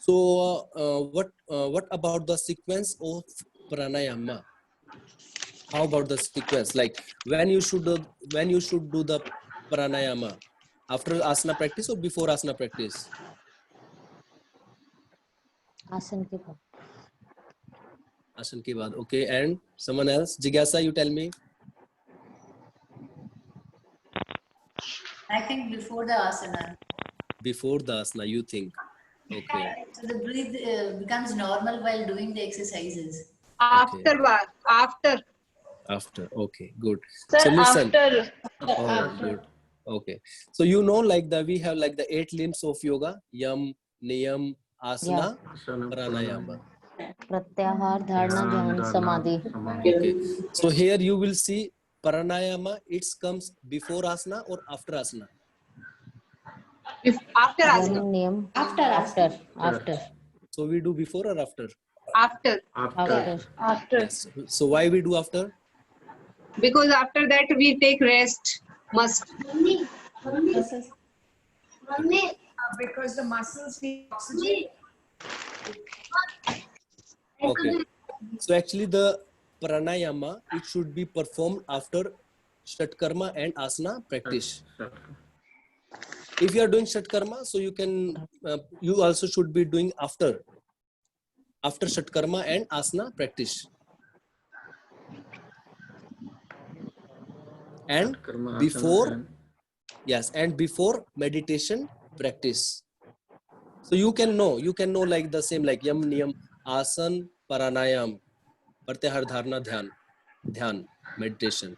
So what about the sequence of pranayama? How about the sequence? Like when you should do the pranayama? After asana practice or before asana practice? आसन के बाद. Asana ke baad. Okay. And someone else? Jigyasa, you tell me. I think before the asana. Before the asana, you think. Okay. So the breathe becomes normal while doing the exercises. After. After. Okay, good. Sir, So listen. after. Oh, good. Okay. So you know like we have like the 8 limbs of yoga: yam, niyam, asana, pranayama. प्रत्याहार, धारणा, ध्यान, समाधि. Okay. So here you will see pranayama. It comes before asana or after asana? After Yama asana. नियम. After. So we do before or after? After. Yes. So why we do after? Because after that we take rest. Must. Because the muscles need oxygen. Okay. So actually the pranayama, it should be performed after Shatkarma and asana practice. If you are doing Shatkarma, so you can, you also should be doing after Shatkarma and asana practice. And before, yes, and before meditation practice. So you can know like the same, like yam, niyam, asan, pranayam, pratyahar, dharana, dhyan, meditation.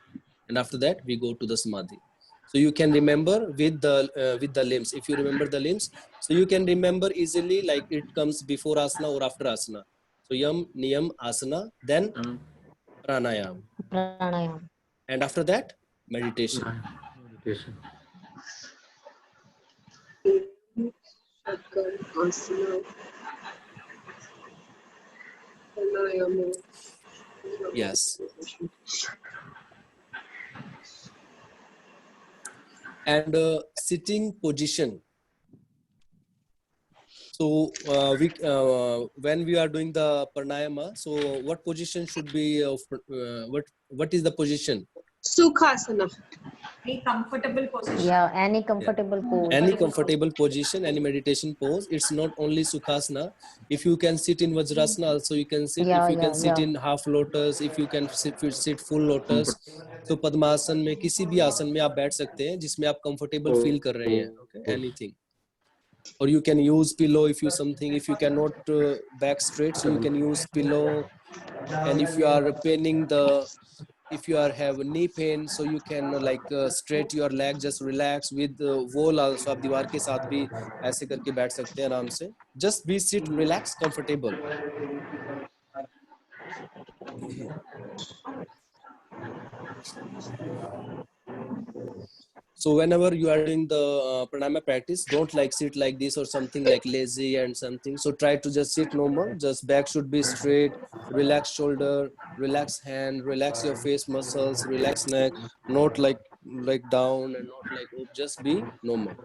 And after that, we go to the samadhi. So you can remember with the limbs. If you remember the limbs, so you can remember easily, like it comes before asana or after asana. So yam, niyam, asana, then pranayam. Pranayam. And after that, meditation. Meditation. Yes. And sitting position. So when we are doing the pranayama, so what position should be? What is the position? Sukhasana. A comfortable position. Yeah, any comfortable pose. Any comfortable position, any meditation pose. It's not only sukhasana. If you can sit in vajrasana, also you can sit. Yeah, If you can yeah, sit yeah. in half lotus, if you can sit full lotus. तो पद्मासन में किसी भी आसन में आप बैठ सकते हैं जिसमें आप कंफर्टेबल फील कर रहे हैं. Okay, anything. Or you can use pillow if you something. If you cannot back straight, so you can use pillow. And if you are paining the, if you are have knee pain, so you can like straight your leg, just relax with wall also. आप दीवार के साथ भी ऐसे करके बैठ सकते हैं आराम से. Just be sit, relax, comfortable. So whenever you are doing the pranayama practice, don't like sit like this or something like lazy and something. So try to just sit normal. Just back should be straight. Relax shoulder, relax hand, relax your face muscles, relax neck. Not like down and not like up. Just be normal.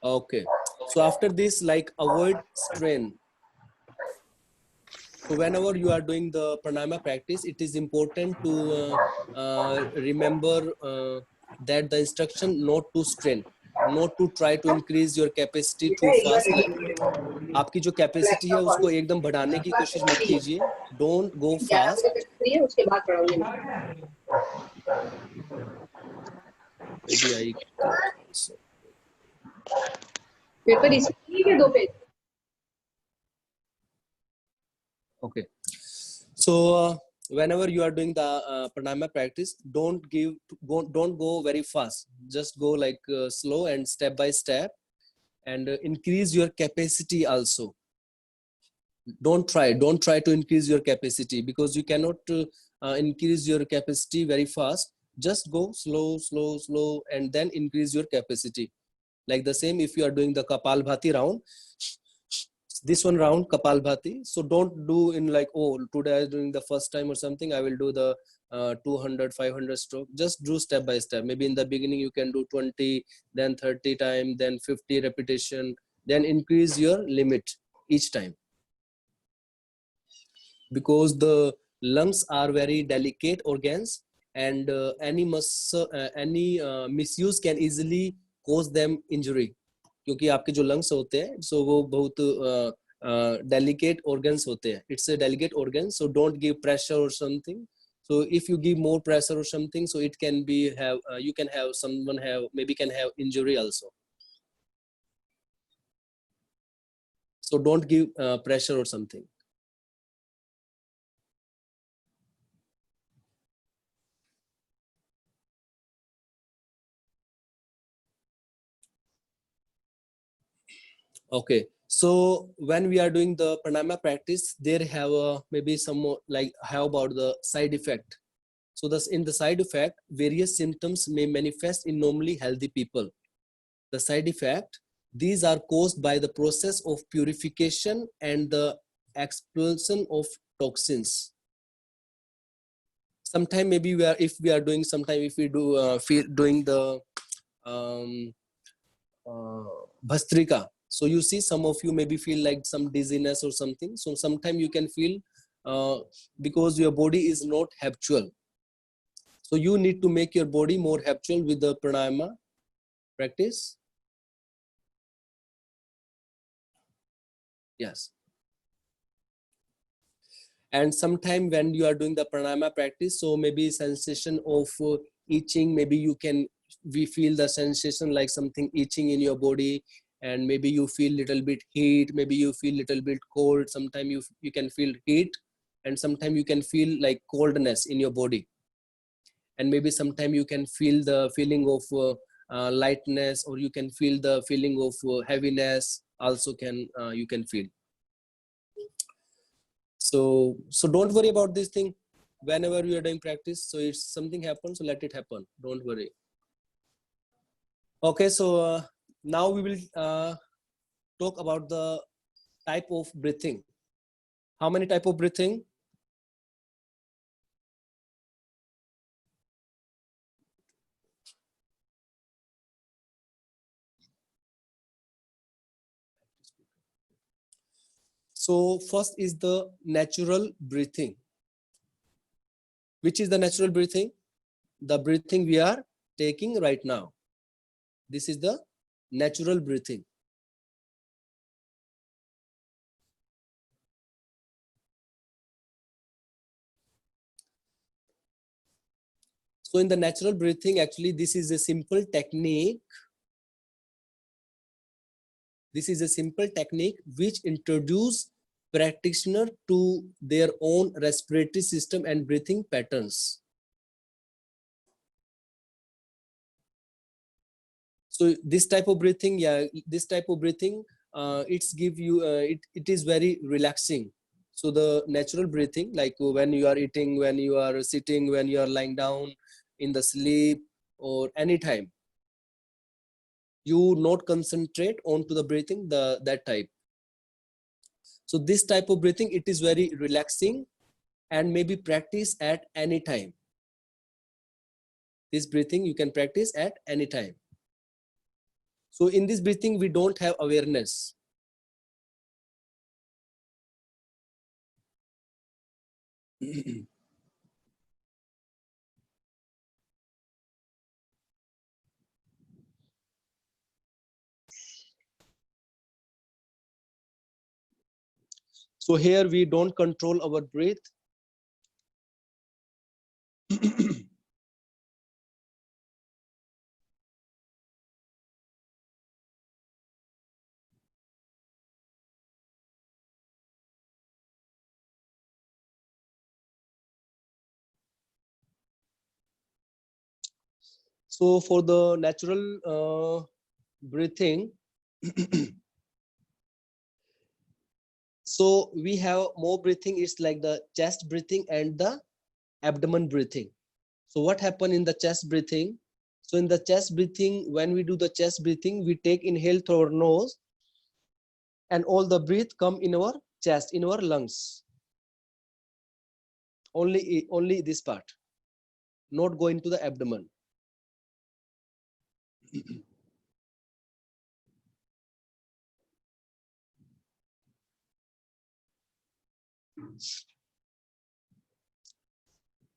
Okay. So after this, like avoid strain. So whenever you are doing the pranayama practice, it is important to remember that the instruction not to strain, not to try to increase your capacity too fast. Like आपकी जो capacity है उसको एकदम बढ़ाने की कोशिश मत कीजिए. Don't go fast. Maybe I. Paper इसलिए के 2 page. Okay. So whenever you are doing the pranayama practice, don't go very fast. Just go like slow and step by step, and increase your capacity also. Don't try to increase your capacity, because you cannot increase your capacity very fast. Just go slow, and then increase your capacity. Like the same, if you are doing the Kapalbhati round, this one round Kapalbhati, so don't do in like, oh, today I am doing the first time or something, I will do the 200 500 stroke. Just do step by step. Maybe in the beginning you can do 20, then 30 time, then 50 repetition, then increase your limit each time, because the lungs are very delicate organs, and any misuse can easily cause them injury. क्योंकि आपके जो lungs होते हैं, so वो बहुत delicate organs होते हैं. It's a delicate organ, so don't give pressure or something. So if you give more pressure or something, so it can be you can have someone maybe can have injury also. So don't give pressure or something. Okay, so when we are doing the pranayama practice, there have maybe some more, like how about the side effect. So thus in the side effect, various symptoms may manifest in normally healthy people. The side effect, these are caused by the process of purification and the expulsion of toxins. Sometime maybe if we are doing, sometime if we do doing the Bhastrika. So you see, some of you maybe feel like some dizziness or something. So sometimes you can feel because your body is not habitual. So you need to make your body more habitual with the pranayama practice. Yes. And sometime when you are doing the pranayama practice, so maybe sensation of itching, maybe we feel the sensation like something itching in your body, and maybe you feel little bit heat, maybe you feel little bit cold. Sometimes you can feel heat. and sometimes you can feel like coldness in your body, and maybe sometimes you can feel the feeling of lightness, or you can feel the feeling of heaviness also can you can feel. So don't worry about this thing whenever you are doing practice. So if something happens, so let it happen, don't worry. Okay, so now we will talk about the type of breathing. How many type of breathing? So first is the natural breathing. Which is the natural breathing? The breathing we are taking right now. This is the natural breathing. So in the natural breathing, actually, this is a simple technique. This is a simple technique which introduce practitioner to their own respiratory system and breathing patterns. So this type of breathing, it's give you, it is very relaxing. So the natural breathing, like when you are eating, when you are sitting, when you are lying down, in the sleep, or anytime, you not concentrate onto the breathing, that type. So this type of breathing, it is very relaxing and maybe practice at any time. This breathing you can practice at any time. So in this breathing, we don't have awareness. So here we don't control our breath. So for the natural breathing, so we have more breathing. It's like the chest breathing and the abdomen breathing. So what happened in the chest breathing? So in the chest breathing, when we do the chest breathing, we take inhale through our nose, and all the breath come in our chest, in our lungs. Only this part, not going to the abdomen.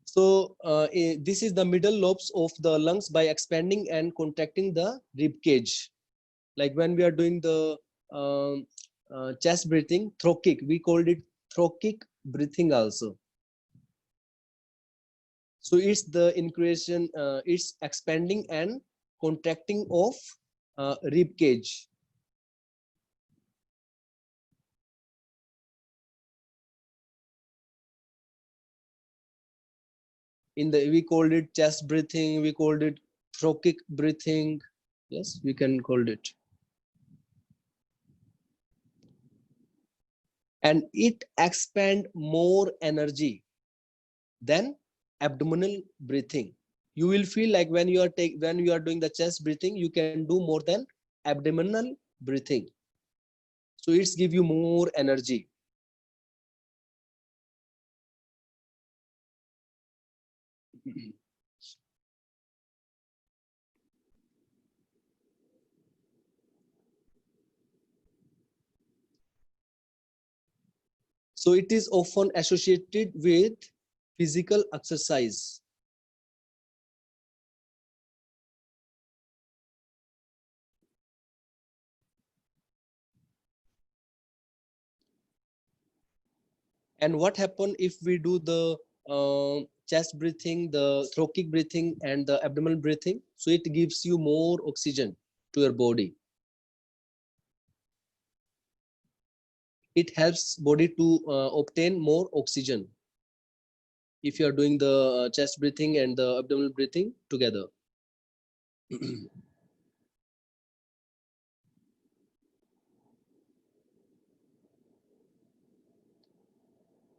So this is the middle lobes of the lungs by expanding and contracting the rib cage. Like when we are doing the chest breathing, thoracic, we called it thoracic breathing also. So it's the increation, it's expanding and contracting of rib cage. We called it chest breathing, we called it thoracic breathing. Yes, we can call it. And it expand more energy than abdominal breathing. You will feel like when you are doing the chest breathing, you can do more than abdominal breathing. So it's give you more energy. So it is often associated with physical exercise. And what happen if we do the chest breathing, the thoracic breathing, and the abdominal breathing? So it gives you more oxygen to your body. it helps body to obtain more oxygen if you are doing the chest breathing and the abdominal breathing together.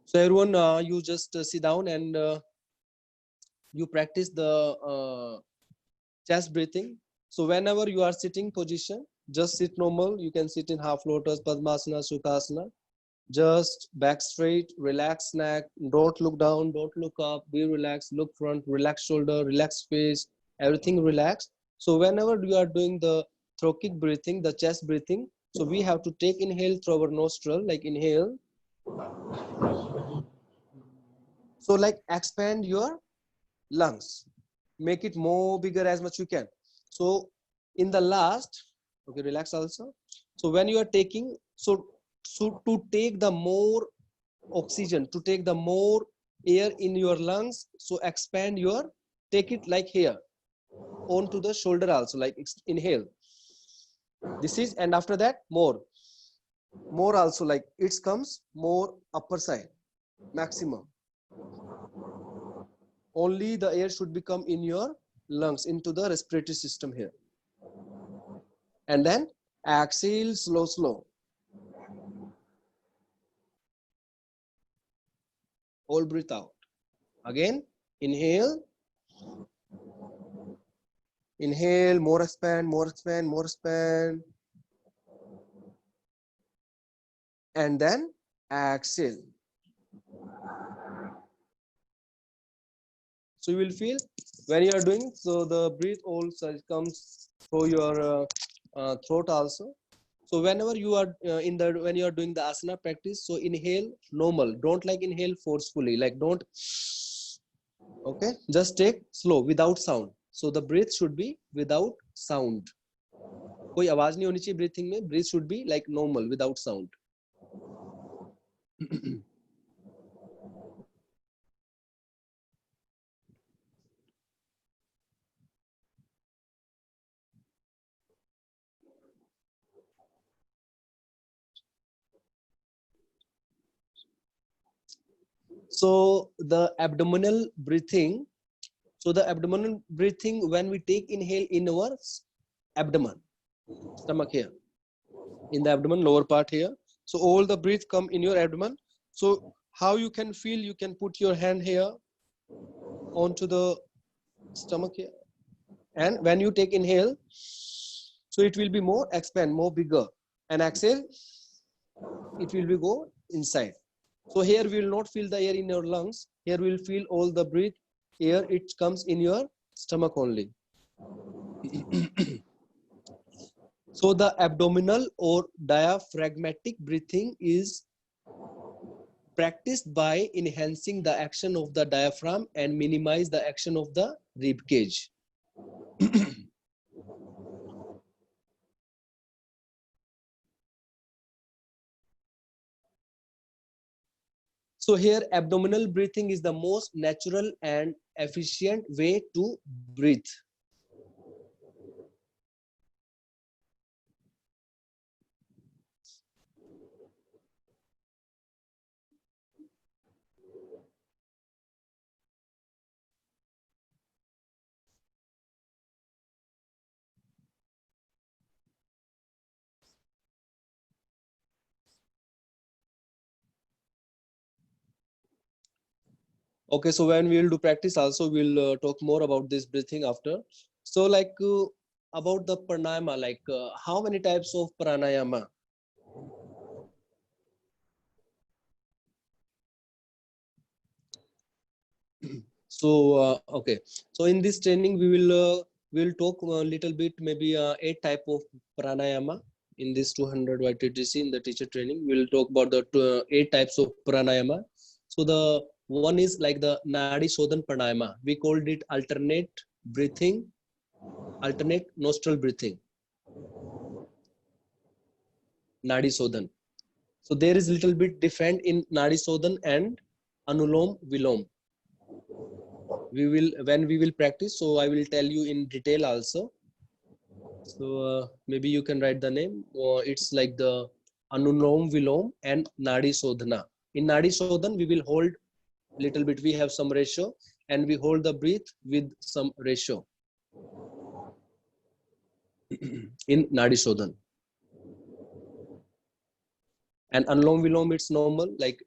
So everyone, you just sit down and you practice the chest breathing. So whenever you are sitting position, just sit normal. You can sit in half lotus, Padmasana, Sukhasana. Just back straight, relax neck, don't look down, don't look up, be relaxed, look front, relax shoulder, relax face, everything relaxed. So whenever you are doing the thoracic breathing, the chest breathing, so we have to take inhale through our nostril, like inhale. So like expand your lungs, make it more bigger as much you can. So in the last, okay, relax also. So when you are taking, so to take the more oxygen, to take the more air in your lungs, so expand your, take it like here onto the shoulder also, like inhale. This is, and after that more also, like it comes more upper side, maximum. Only the air should become in your lungs, into the respiratory system here. And then exhale, slow. All breathe out. Again, inhale. Inhale, more expand. And then exhale. So you will feel when you are doing, so the breath also comes through your throat also. So whenever you are when you are doing the asana practice, so inhale normal, don't like inhale forcefully, like don't, okay, just take slow without sound. So the breath should be without sound. कोई आवाज नहीं होनी चाहिए breathing में, breath should be like normal without sound. So the abdominal breathing, when we take inhale in our abdomen, stomach here, in the abdomen, lower part here. So all the breath come in your abdomen. So how you can feel, you can put your hand here onto the stomach here. And when you take inhale, so it will be more expand, more bigger. And exhale, it will be go inside. So here we will not feel the air in your lungs. Here we will feel all the breath air, it comes in your stomach only. So the abdominal or diaphragmatic breathing is practiced by enhancing the action of the diaphragm and minimize the action of the rib cage. So here abdominal breathing is the most natural and efficient way to breathe. Okay, so when we will do practice also, we'll talk more about this breathing after. So like about the pranayama, like how many types of pranayama? So okay, so in this training we will talk a little bit, maybe 8 type of pranayama in this 200 YTTC in the teacher training. We'll talk about the 8 types of pranayama. So the one is like the Nadi Shodhan pranayama. We called it alternate breathing, alternate nostril breathing. Nadi Shodhan. So there is little bit different in Nadi Shodhan and Anulom Vilom. We will, when we will practice, so I will tell you in detail also. So maybe you can write the name. It's like the Anulom Vilom, and Nadi Sodhana. In Nadi Sodhan, we will hold little bit. We have some ratio, and we hold the breath with some ratio. In Nadi Sodhan. And Anulom Vilom, it's normal. Like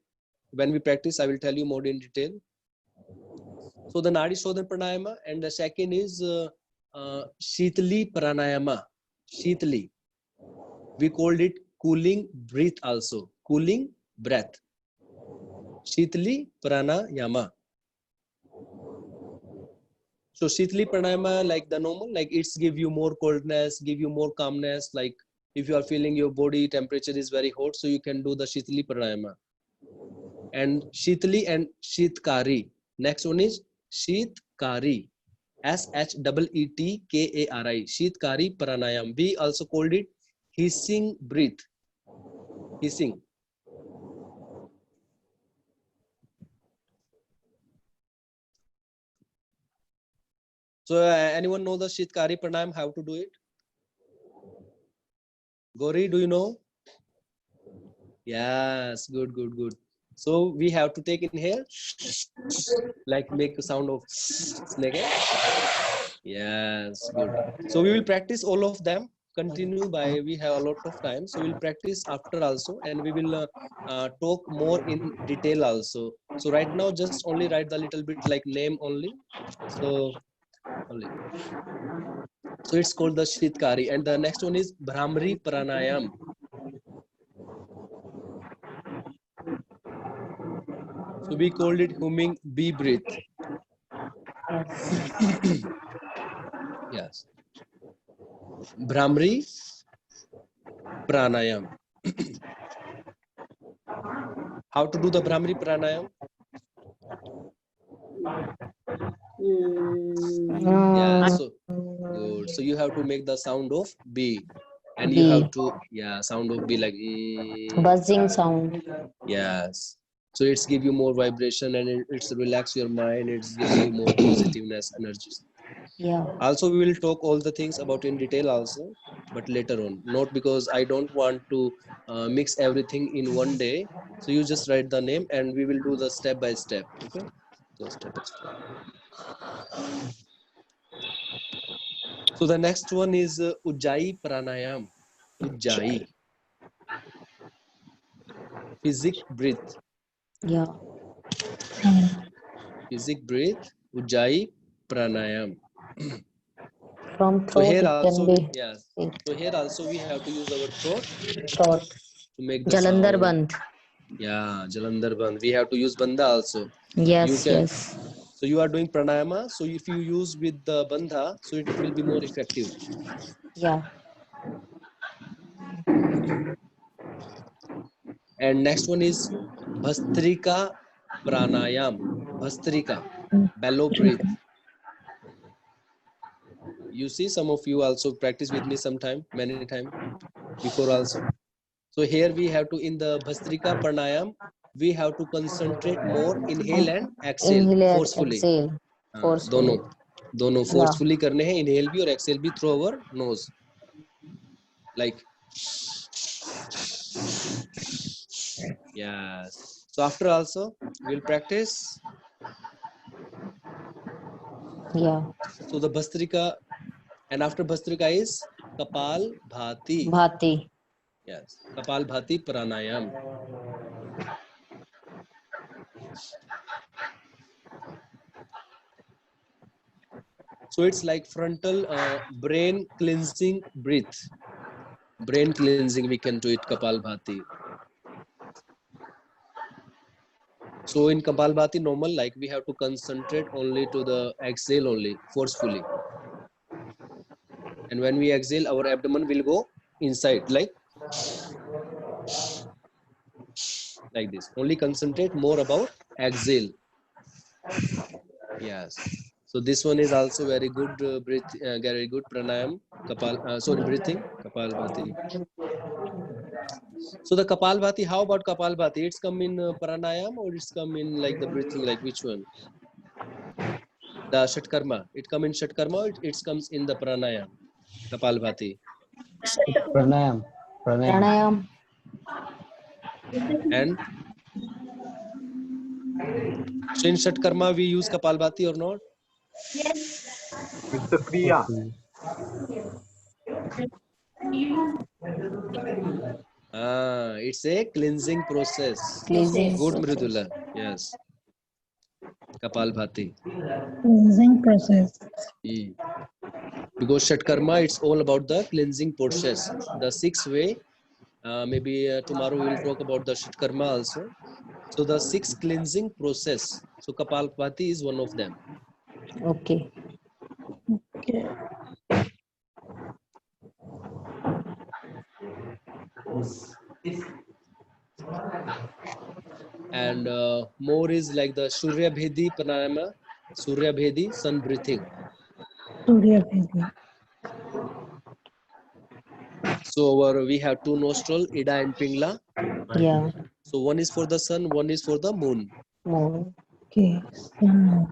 when we practice, I will tell you more in detail. So the Nadi Sodhan Pranayama, and the second is Shitali Pranayama. Shitali. We called it cooling breath also. Cooling breath. Shitali Pranayama. So Shitali Pranayama, like the normal, like it's give you more coldness, give you more calmness. Like if you are feeling your body temperature is very hot, so you can do the Shitali Pranayama. And Shitali and Shitkari. Next one is Shitkari. Shetkari. Shitkari Pranayam. We also called it hissing breath. Hissing. So anyone know the Shitkari Pranayam, how to do it? Gauri, do you know? Yes, good. So we have to take in here, like make a sound of snake. Yes, good. So we will practice all of them. Continue by, we have a lot of time, so we'll practice after also, and we will talk more in detail also. So right now, just only write the little bit like name only. So only. So it's called the Shitkari, and the next one is Bhramari Pranayam. So we called it humming bee breath. Yes. Bhramari Pranayam. How to do the Bhramari Pranayam? Yeah, so good. So you have to make the sound of B, and you have to sound of B like buzzing sound. Yes. So it's give you more vibration, and it's relax your mind. It's gives you more positiveness, energy. Yeah. Also, we will talk all the things about in detail also, but later on. Not because I don't want to mix everything in one day. So you just write the name, and we will do the step by step. Okay. So step by step. So the next one is Ujjayi Pranayam. Ujjayi. Physic breath. Yeah. Physic breath. Ujjayi Pranayam. From So throat here it also, can be. yes. So here also we have to use our throat Throat. to make the Jalandhar sound. Bandh. Yeah, Jalandhar Bandh. We have to use Bandha also. Yes, You can. yes. So you are doing pranayama. So if you use with the Bandha, so it will be more effective. Yeah. And next one is Bhastrika Pranayam. Bhastrika. Bellow breath. You see, some of you also practice with me sometime, many time before also. So here we have to, in the Bhastrika Pranayam, we have to concentrate more, inhale and exhale Inhale, forcefully. exhale. Forcefully. दोनों forcefully करने हैं, inhale भी और exhale भी through our nose. Like, yes. So after also, we'll practice. Yeah. So the Bhastrika, and after Bhastrika is Kapal Bhati. Bhati. Yes, Kapal Bhati Pranayam. So it's like frontal brain cleansing breath. Brain cleansing, we can do it Kapal Bhati. So in Kapal Bhati normal, like we have to concentrate only to the exhale only, forcefully. And when we exhale, our abdomen will go inside, like this. Only concentrate more about exhale. Yes. So this one is also very good breath, very good pranayam. Breathing, Kapal Bhati. So the Kapal Bhati, how about Kapal Bhati? It's come in pranayam or it's come in like the breathing, like which one? The Shatkarma. It come in Shatkarma, it comes in the pranayam. Kapal Bhati. Pranayam. Pranayam. And so in Shatkarma we use Kapalbhati or not? It's a Kriya. It's a cleansing process. Cleansing Good, process. Mridula. Yes. Kapalbhati. Cleansing process. Because Shatkarma, it's all about the cleansing process. The 6 way, maybe tomorrow we will talk about the Shatkarma also. So the 6 cleansing process. So Kapalbhati is one of them. Okay. Okay. And more is like the Surya Bhedi Pranayama, Surya Bhedi sun breathing. Surya Bhedi. So we have 2 nostril, Ida and Pingla. Yeah. So one is for the sun, one is for the moon. Moon. Okay. Sun.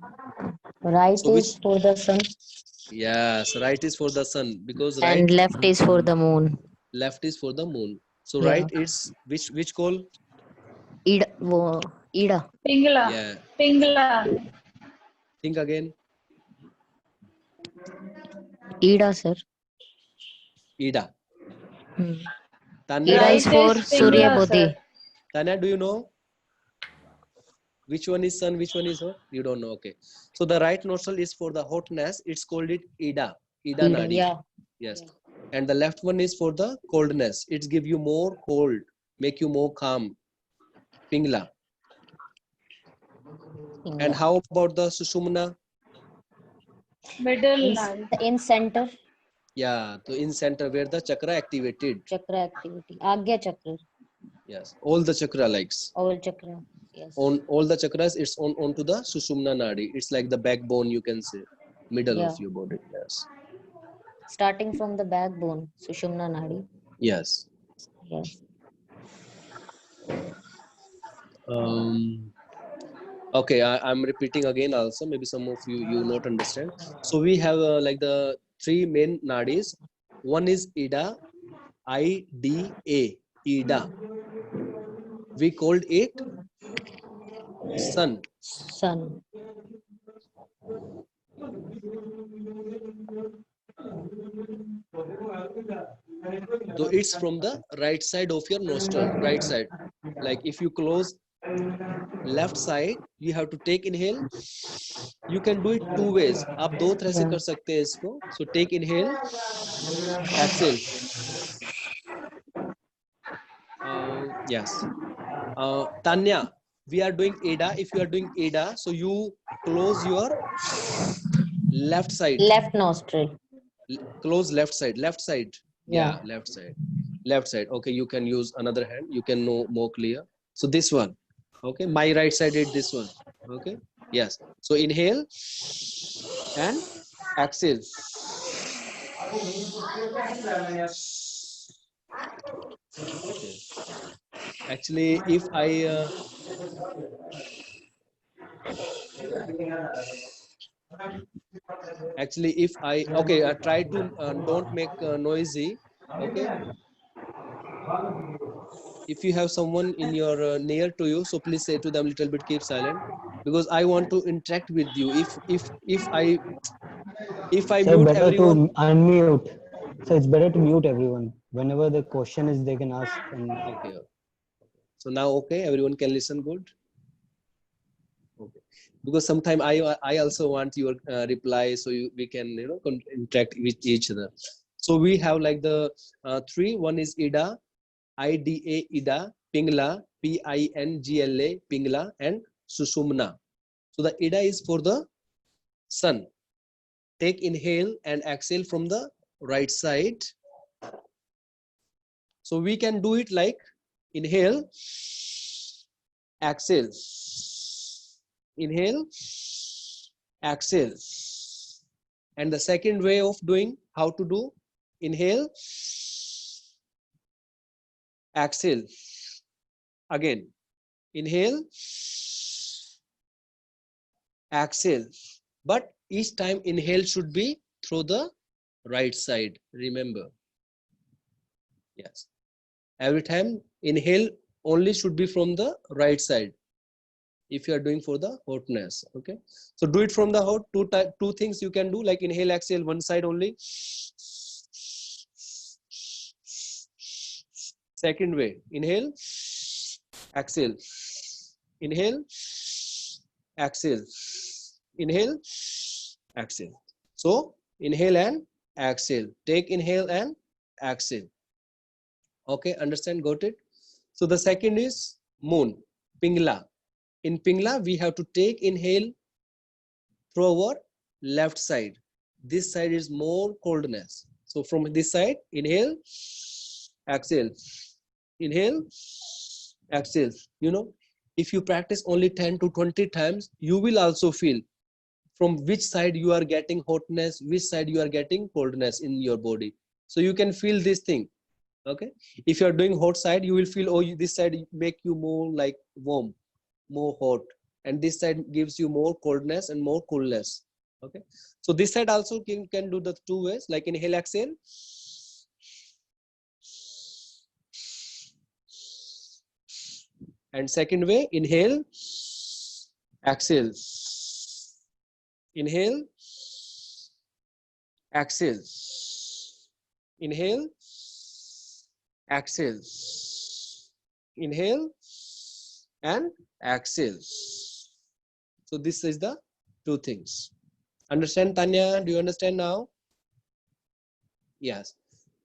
Right So is for the sun Yes, right is for the sun because right, and left is for the moon. left is for the moon. So Yeah. right is which call? Ida. Ida. Pingla. Yeah. Pingla. Think again. Ida, sir. Ida. Hmm. Tanya, Ida is for Surya Bodhi. Tanya, do you know which one is sun, which one is hot? You don't know. Okay. So the right nostril is for the hotness. It's called it Ida. Ida Ida, Nadi. yeah. Yes. And the left one is for the coldness. It's give you more cold, make you more calm. Pingla. And how about the Sushumna? Middle. In center. Yeah, so in center where the chakra activated. Chakra activity. Agya chakra. Yes, all the chakra likes. All chakra. Yes. On all the chakras, it's onto the Sushumna Nadi. It's like the backbone, you can say, middle Yeah. of your body. Yes. Starting from the backbone, Sushumna Nadi. Yes. Yes. Okay, I'm repeating again also. Maybe some of you not understand. So we have like the 3 main nadis. One is Ida, I-D-A, Ida. We called it sun. Sun. So it's from the right side of your nostril, right side. Like if you close left side, you have to take inhale. You can do it 2 ways. आप 2 तरह से कर सकते हैं इसको. So take inhale, exhale. Yes. Tanya, we are doing Ida. If you are doing Ida, so you close your left side. Left nostril. Close left side. Left side. Yeah. Left side. Left side. Okay, you can use another hand. You can know more clear. So this one. Okay, my right side is this one. Okay. Yes. So inhale and exhale. Okay. Actually, if I try to don't make noisy. Okay. If you have someone in your near to you, so please say to them little bit keep silent, because I want to interact with you. If I So mute better everyone. to unmute. So it's better to mute everyone. Whenever the question is, they can ask. And Okay. So now, okay, everyone can listen good. Okay. Because sometimes I also want your reply, so we can interact with each other. So we have like the 3. One is Ida, I-D-A, Ida, Pingla, P-I-N-G-L-A, Pingla, and Sushumna. So the Ida is for the sun. Take inhale and exhale from the right side. So we can do it like inhale, exhale, inhale, exhale. And the second way of doing, how to do, inhale, exhale, again, inhale, exhale. But each time inhale should be through the right side, remember. Yes. Every time inhale only should be from the right side if you are doing for the hotness. Okay, so do it from the hot. Two things you can do, like inhale, exhale, one side only. Second way, inhale, exhale, inhale, exhale, inhale, exhale. So inhale and exhale. Take inhale and exhale. Okay, understand? Got it? So the second is moon, Pingla. In Pingla, we have to take inhale through our left side. This side is more coldness. So from this side, inhale, exhale, inhale, exhale. You know, if you practice only 10 to 20 times, you will also feel from which side you are getting hotness, which side you are getting coldness in your body. So you can feel this thing. Okay, if you are doing hot side, you will feel, oh, this side make you more like warm, more hot, and this side gives you more coldness and more coolness. Okay, so this side also can do the two ways, like inhale, exhale, and second way, inhale, exhale, inhale, exhale, inhale, exhale, inhale and exhale. So this is the two things. Understand, Tanya? Do you understand now? Yes.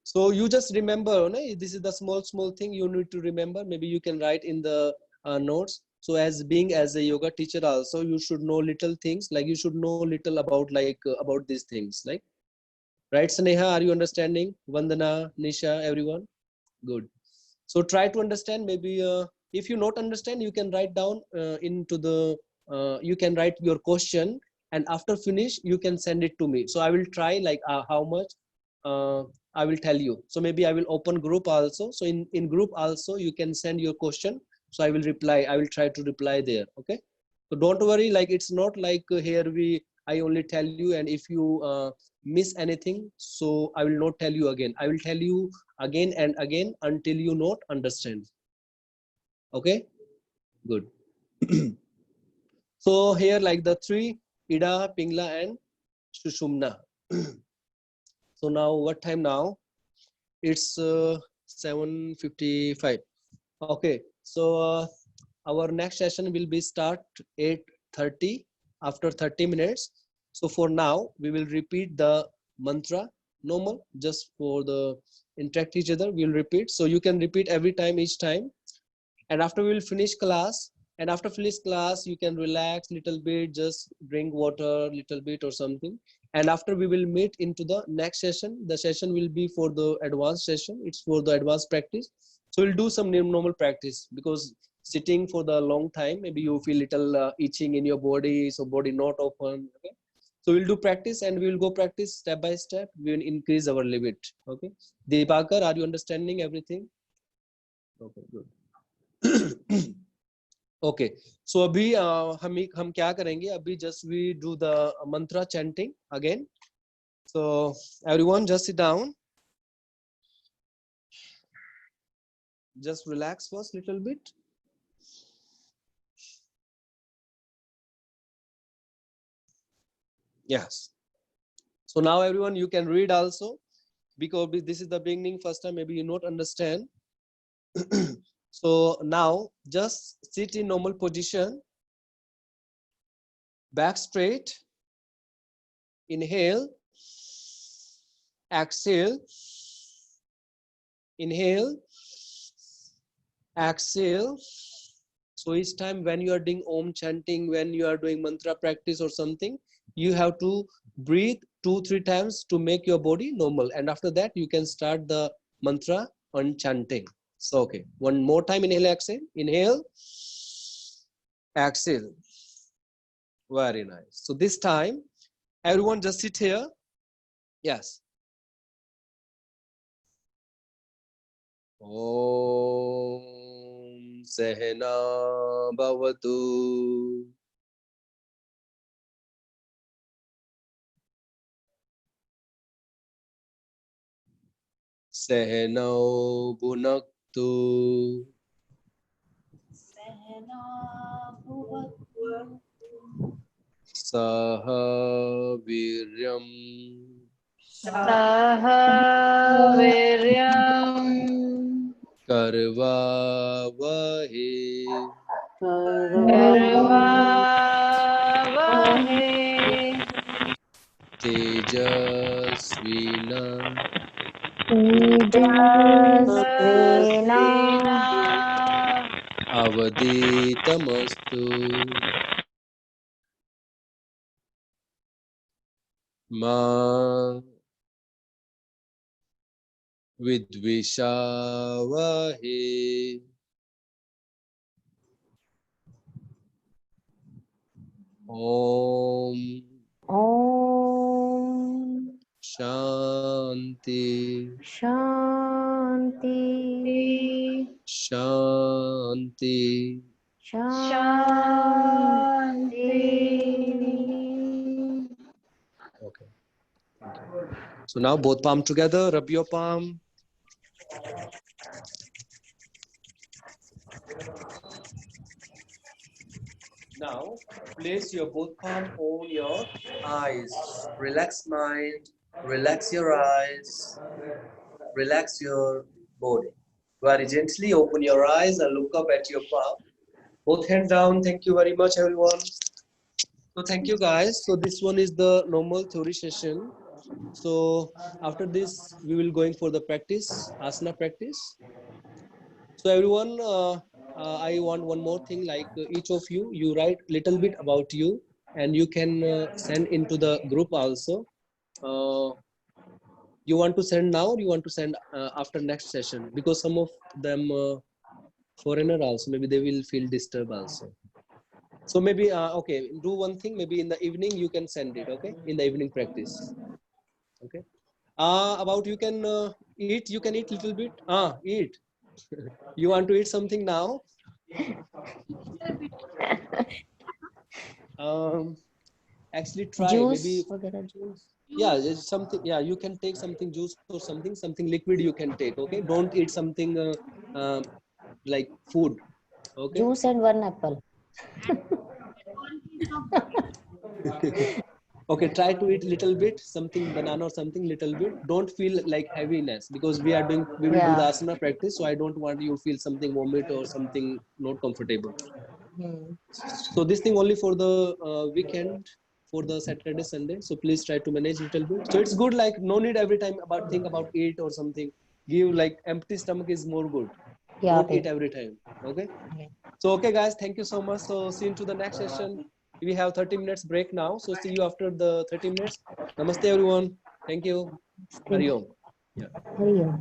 So you just remember, no? This is the small thing you need to remember. Maybe you can write in the notes. So as being as a yoga teacher also, you should know little things, like you should know little about about these things, like, right, Sneha? Are you understanding? Vandana, Nisha, everyone? Good. So try to understand. Maybe if you not understand, you can write down into the, you can write your question, and after finish, you can send it to me. So I will try, like how much I will tell you. So maybe I will open group also. So in group also, you can send your question. So I will reply. I will try to reply there. Okay. So don't worry. Like it's not like here I only tell you, and if you miss anything, so I will not tell you again. I will tell you again and again until you not understand. Okay, good. So here, like the three, Ida, Pingla and Sushumna. So now what time now? It's 7:55. Okay, so our next session will be start 8:30 after 30 minutes. So for now, we will repeat the mantra normal, just for the interact each other. We'll repeat. So you can repeat every time, each time. And after we will finish class, and after finish class, you can relax little bit, just drink water little bit or something. And after we will meet into the next session. The session will be for the advanced session. It's for the advanced practice. So we'll do some normal practice, because sitting for the long time, maybe you feel little itching in your body, so body not open. Okay, so we'll do practice, and we will go practice step by step. We will increase our limit. Okay, Deepakar, are you understanding everything? Okay, good. Okay, so अभी हम क्या करेंगे अभी, just we do the mantra chanting again. So everyone just sit down, just relax first little bit. Yes, so now everyone, you can read also, because this is the beginning, first time maybe you not understand. So now just sit in normal position, back straight, inhale, exhale, inhale, exhale. So each time when you are doing Om chanting, when you are doing mantra practice or something, you have to breathe 2-3 times to make your body normal. And after that, you can start the mantra on chanting. So, okay, one more time, inhale, exhale, inhale, exhale. Very nice. So this time, everyone just sit here. Yes. Om Sehna Bhavatu. Sehno Bhunaktu. सहना भुवतु सह वीर्यं सह वीर्यं कर्वावहे कर्वावहै तेजस्विना तेजस्विना अवधीतमस्तु मा विद्विषावहे ॐ Om Shanti Shanti Shanti Shanti. Okay. So now both palm together, rub your palm. Now place your both palm on your eyes. Relax mind, relax your eyes, relax your body. Very gently open your eyes and look up at your palm. Both hands down. Thank you very much, everyone. So thank you guys. So this one is the normal theory session. So after this, we will going for the practice, asana practice. So everyone, I want one more thing, like each of you, you write little bit about you, and you can send into the group also. You want to send now, or you want to send after next session? Because some of them foreigner also, maybe they will feel disturbed also. So maybe, okay, do one thing, maybe in the evening you can send it, okay? In the evening practice, okay? About you can eat, you can eat little bit, eat. You want to eat something now? Actually try, juice maybe, वगैरह juice yeah, it's something, yeah, you can take something juice or something liquid you can take, okay? Don't eat something like food, okay? juice and one apple. Okay, try to eat little bit, something banana or something little bit. Don't feel like heaviness, because we will do the Yeah. asana practice, so I don't want you feel something vomit or something not comfortable. So this thing only for the weekend, for the Saturday, Sunday. So please try to manage little bit. So it's good, like no need every time about think about eat or something. Give like empty stomach is more good. Yeah, Don't okay. eat every time. Okay. Okay. So okay guys, thank you so much. So see you to the next session. We have 30 minutes break now. So see you after the 30 minutes. Namaste everyone. Thank you. Hari Om. Yeah. Hari Om.